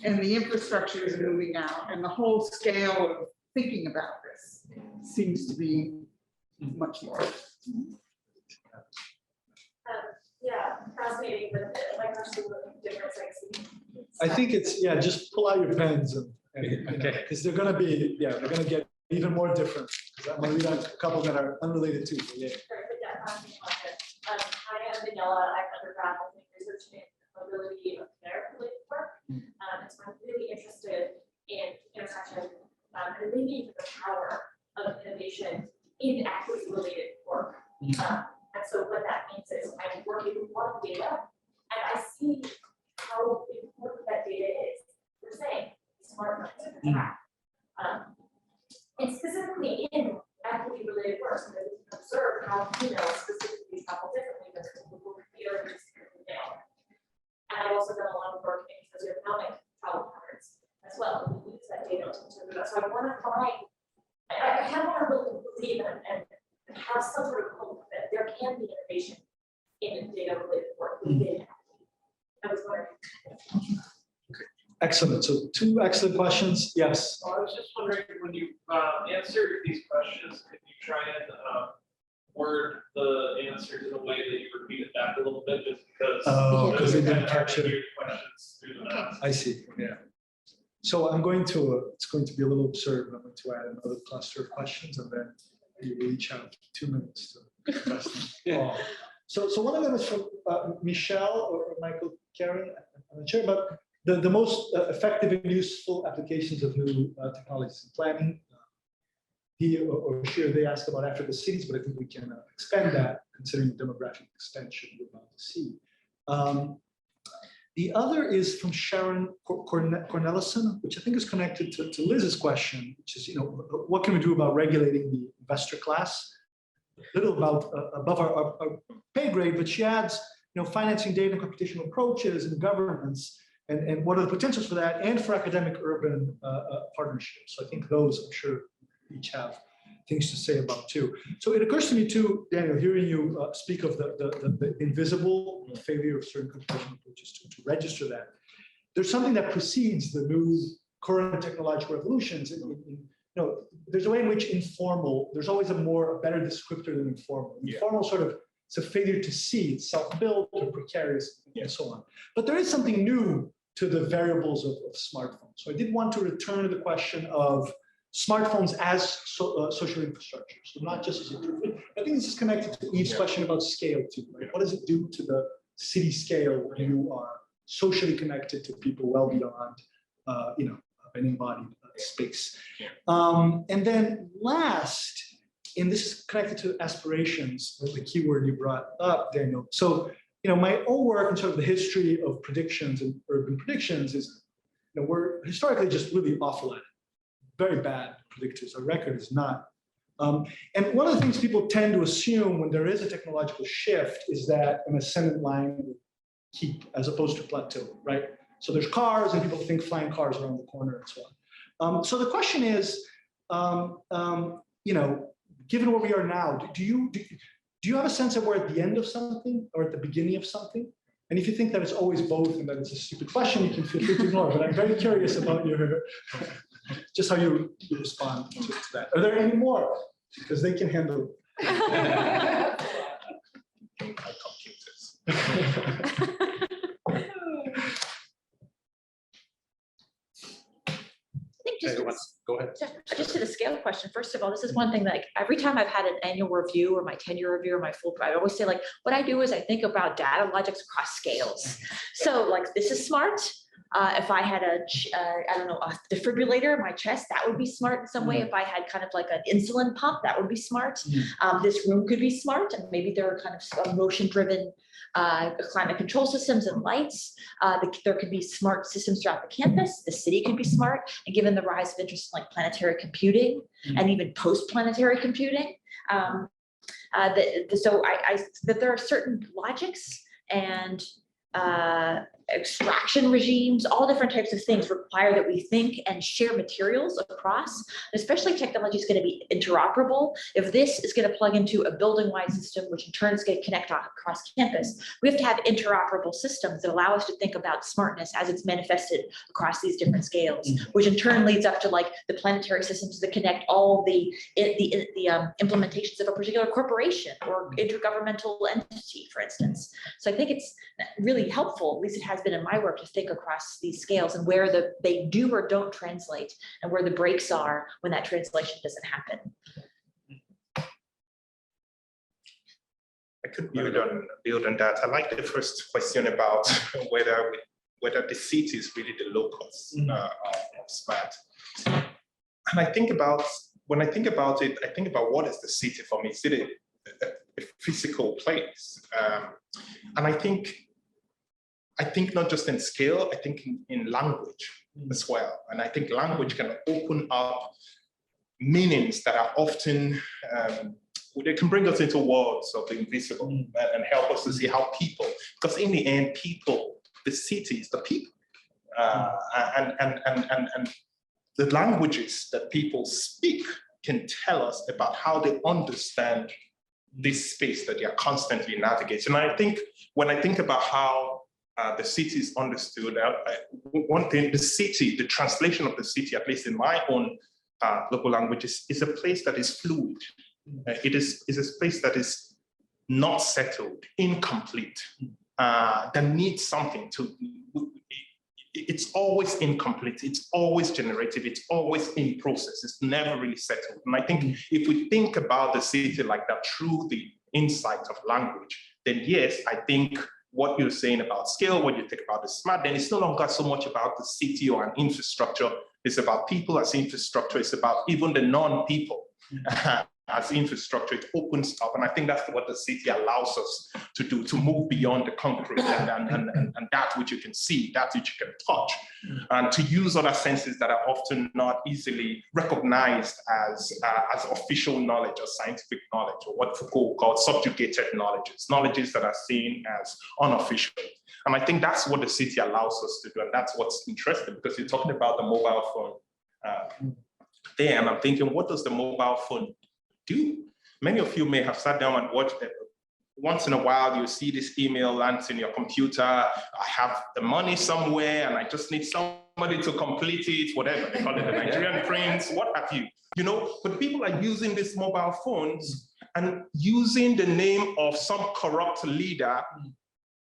and the infrastructure is moving out, and the whole scale of thinking about this seems to be much more. Yeah, fascinating, but like there's some different things. I think it's, just pull out your pens and because they're gonna get even more different, because I'm gonna read out a couple that are unrelated too, but yeah. Sorry, but yeah, I am Vanilla, I'm undergrad in research in mobility of care related work. And so I'm really interested in intersection, and maybe even the power of innovation in equity related work. And so what that means is I'm working with a lot of data, and I see how important that data is. We're saying smart money. And specifically in equity related work, so that we can observe how females specifically travel differently than people who are here and male. And I've also done a lot of work in socioeconomic travel patterns as well. We use that data to interpret that. So I want to find, I kind of want to really believe and have some sort of hope that there can be innovation in data related work within equity. I was wondering. Excellent. So two excellent questions. Yes. I was just wondering, when you answer these questions, if you try and word the answers in a way that you repeat it back a little bit, just because. Oh, because they didn't kind of capture. your questions through the math. I see. Yeah. So I'm going to, it's going to be a little absurd. I'm going to add another cluster of questions, and then you will each have 2 minutes to address them all. So one of them is from Michelle or Michael Karen, I'm not sure, but the most effective and useful applications of new technologies in planning. He or she or they asked about after the cities, but I think we can expand that considering the demographic expansion we're about to see. The other is from Sharon Cornelison, which I think is connected to Liz's question, which is, what can we do about regulating the investor class? A little about above our pay grade, but she adds, financing data and computational approaches and governance, and what are the potentials for that, and for academic urban partnerships. So I think those, I'm sure, each have things to say about too. So it occurs to me too, Daniel, hearing you speak of the invisible failure of certain computational approaches to register that. There's something that precedes the new current technological revolutions. There's a way in which informal, there's always a better descriptor than informal. Informal sort of, it's a failure to see, it's self-built or precarious and so on. But there is something new to the variables of smartphones. So I did want to return to the question of smartphones as social infrastructure. So not just as improvement. I think this is connected to Eve's question about scale too, right? What does it do to the city scale when you are socially connected to people well beyond, an embodied space? And then last, and this is connected to aspirations, the keyword you brought up, Daniel. So, my own work and sort of the history of predictions and urban predictions is, we're historically just really awful at it. Very bad predictors. Our record is not. And one of the things people tend to assume when there is a technological shift is that an ascendant line will keep as opposed to plateau, right? So there's cars and people think flying cars around the corner and so on. So the question is, given where we are now, do you have a sense of we're at the end of something or at the beginning of something? And if you think that it's always both and that it's a stupid question, you can feel free to ignore. But I'm very curious about just how you respond to that. Are there any more? Because they can handle computers. Go ahead. Just to the scale question, first of all, this is one thing that every time I've had an annual review or my 10-year review or my full, I always say what I do is I think about data logics across scales. So this is smart. If I had a defibrillator in my chest, that would be smart in some way. If I had kind of like an insulin pump, that would be smart. This room could be smart, and maybe there are kind of motion-driven climate control systems and lights. There could be smart systems throughout the campus. The city could be smart. And given the rise of interest in planetary computing and even post-planetary computing, that there are certain logics and extraction regimes, all different types of things require that we think and share materials across, especially technology is going to be interoperable. If this is going to plug into a building-wide system, which in turn is going to connect across campus, we have to have interoperable systems that allow us to think about smartness as it's manifested across these different scales, which in turn leads up to the planetary systems that connect all the implementations of a particular corporation or intergovernmental entity, for instance. So I think it's really helpful, at least it has has been in my work to think across these scales and where they do or don't translate and where the breaks are when that translation doesn't happen. I could build on that. I like the first question about whether the city is really the locus of SMART. And when I think about it, I think about what is the city for me. Is it a physical place? And I think not just in scale, I think in language as well. And I think language can open up meanings that are often, they can bring us into worlds of the invisible and help us to see how people, because in the end, people, the city is the people. And the languages that people speak can tell us about how they understand this space that they are constantly navigating. And I think when I think about how the city is understood, one thing, the translation of the city, at least in my own local language, is a place that is fluid. It is a space that is not settled, incomplete, that needs something to. It's always incomplete, it's always generative, it's always in process, it's never really settled. And I think if we think about the city like that through the insight of language, then yes, I think what you're saying about scale, what you think about the SMART, then it's no longer so much about the city or an infrastructure, it's about people as infrastructure, it's about even the non-people as infrastructure. It opens up, and I think that's what the city allows us to do, to move beyond the concrete and that which you can see, that which you can touch, and to use other senses that are often not easily recognized as official knowledge or scientific knowledge, or what Foucault called subjugated knowledges that are seen as unofficial. And I think that's what the city allows us to do, and that's what's interesting, because you're talking about the mobile phone there, and I'm thinking, what does the mobile phone do? Many of you may have sat down and watched it. Once in a while, you see this email lands in your computer. I have the money somewhere and I just need somebody to complete it, whatever. They call it the Nigerian prince, what have you. You know, but people are using these mobile phones and using the name of some corrupt leader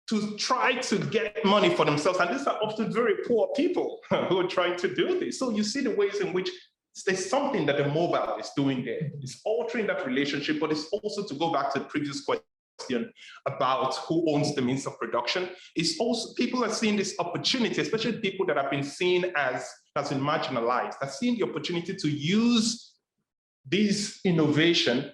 to try to get money for themselves. And these are often very poor people who are trying to do this. So you see the ways in which there's something that the mobile is doing there. It's altering that relationship, but it's also, to go back to the previous question about who owns the means of production, it's also, people are seeing this opportunity, especially people that have been seen as been marginalized, are seeing the opportunity to use this innovation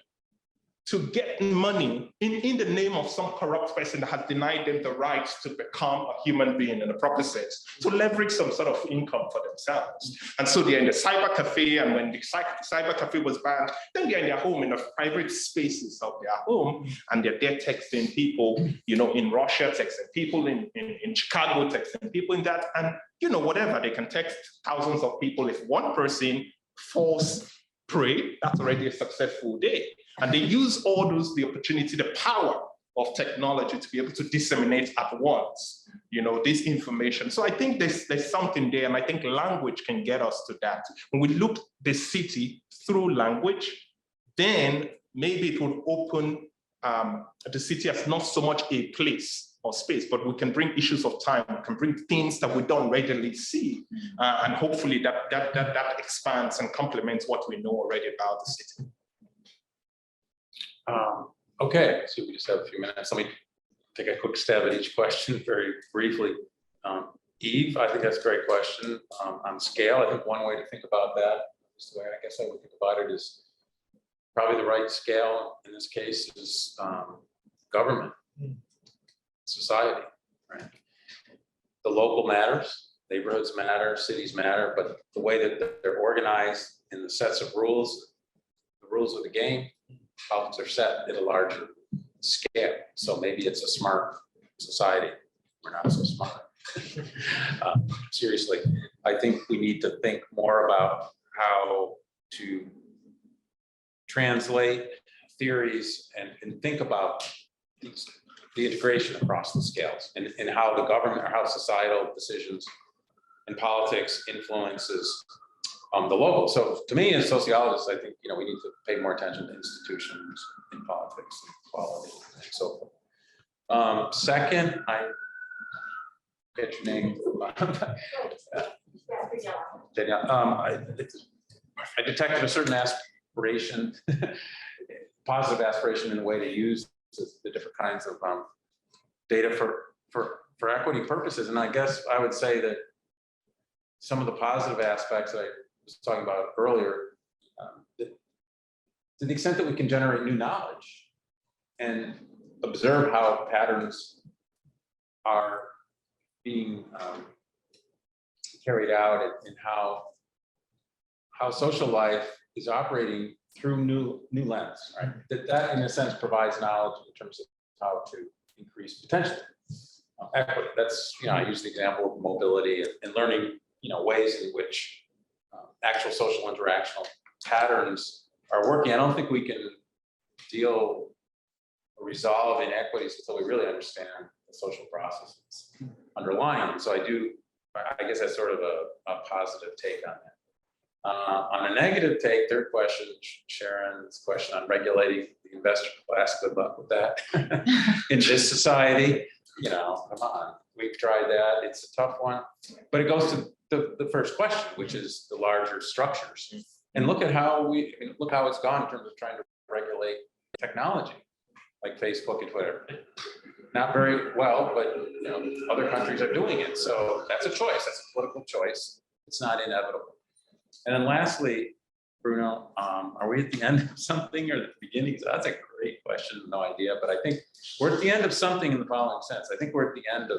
to get money in the name of some corrupt person that has denied them the right to become a human being in a proper sense, to leverage some sort of income for themselves. And so they're in the cyber cafe, and when the cyber cafe was banned, then they're in their home, in the private spaces of their home, and they're there texting people, you know, in Russia, texting people in Chicago, texting people in that, and, you know, whatever, they can text thousands of people. If one person falls prey, that's already a successful day. And they use all those, the opportunity, the power of technology to be able to disseminate at once, you know, this information. So I think there's something there, and I think language can get us to that. When we look the city through language, then maybe it will open the city as not so much a place or space, but we can bring issues of time, we can bring things that we don't readily see, and hopefully that expands and complements what we know already about the city. Okay, so we just have a few minutes. Let me take a quick stab at each question very briefly. Eve, I think that's a great question. On scale, I think one way to think about that, is the way I guess I would think about it, is probably the right scale in this case is government, society, right? The local matters, neighborhoods matter, cities matter, but the way that they're organized in the sets of rules, the rules of the game, how they're set at a larger scale. So maybe it's a smart society. We're not so smart. Seriously, I think we need to think more about how to translate theories and think about the integration across the scales, and how the government or how societal decisions and politics influences the local. So to me, as sociologists, I think, you know, we need to pay more attention to institutions in politics and quality and so forth. Second, get your name. Yeah, Danielle, I detected a certain aspiration, positive aspiration in the way to use the different kinds of data for equity purposes. And I guess I would say that some of the positive aspects that I was talking about earlier, to the extent that we can generate new knowledge and observe how patterns are being carried out and how social life is operating through new lens, right? That in a sense provides knowledge in terms of how to increase potential equity. That's, I use the example of mobility and learning, ways in which actual social interactional patterns are working. I don't think we can deal or resolve inequities until we really understand the social processes underlying them. So I guess that's sort of a positive take on that. On a negative take, third question, Sharon's question on regulating the investor class, good luck with that. In this society, come on, we've tried that, it's a tough one. But it goes to the first question, which is the larger structures. And look at how it's gone in terms of trying to regulate technology, like Facebook and Twitter. Not very well, but other countries are doing it. So that's a choice, that's a political choice. It's not inevitable. And then lastly, Bruno, are we at the end of something or the beginning? So that's a great question, no idea, but I think we're at the end of something in the following sense. I think we're at the end of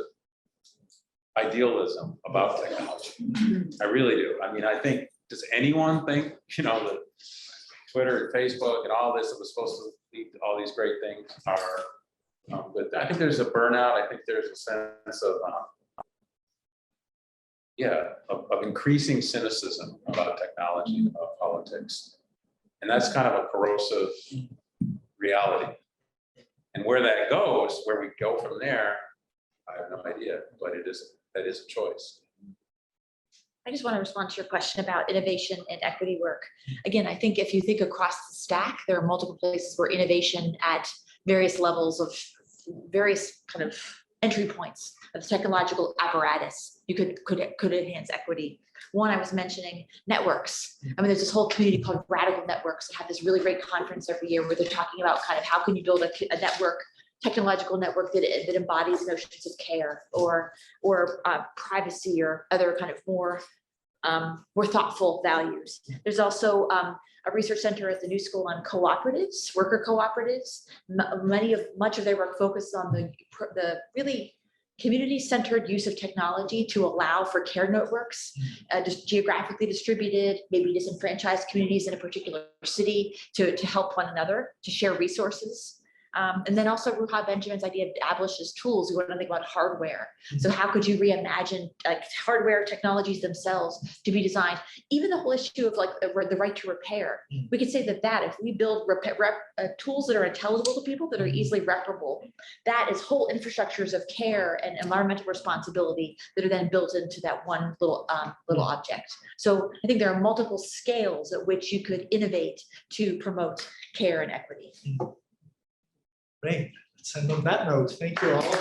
idealism about technology. I really do. I mean, I think, does anyone think, that Twitter and Facebook and all this that was supposed to lead to all these great things are good? I think there's a burnout. I think there's a sense of, of increasing cynicism about technology and about politics. And that's kind of a corrosive reality. And where that goes, where we go from there, I have no idea, but that is a choice. I just want to respond to your question about innovation and equity work. Again, I think if you think across the stack, there are multiple places where innovation at various levels of various kind of entry points of technological apparatus, you could enhance equity. One, I was mentioning networks. I mean, there's this whole community called Radical Networks that have this really great conference every year where they're talking about kind of how can you build a network, technological network that embodies notions of care or privacy or other kind of more thoughtful values. There's also a research center at the New School on cooperatives, worker cooperatives. Much of their work focused on the really community-centered use of technology to allow for care networks, just geographically distributed, maybe disenfranchised communities in a particular city to help one another, to share resources. And then also Ruha Benjamin's idea of established as tools. We want to think about hardware. So how could you reimagine hardware technologies themselves to be designed? Even the whole issue of the right to repair. We could say that if we build tools that are intelligible to people, that are easily reparable, that is whole infrastructures of care and environmental responsibility that are then built into that one little object. So I think there are multiple scales at which you could innovate to promote care and equity. Great. And on that note, thank you all.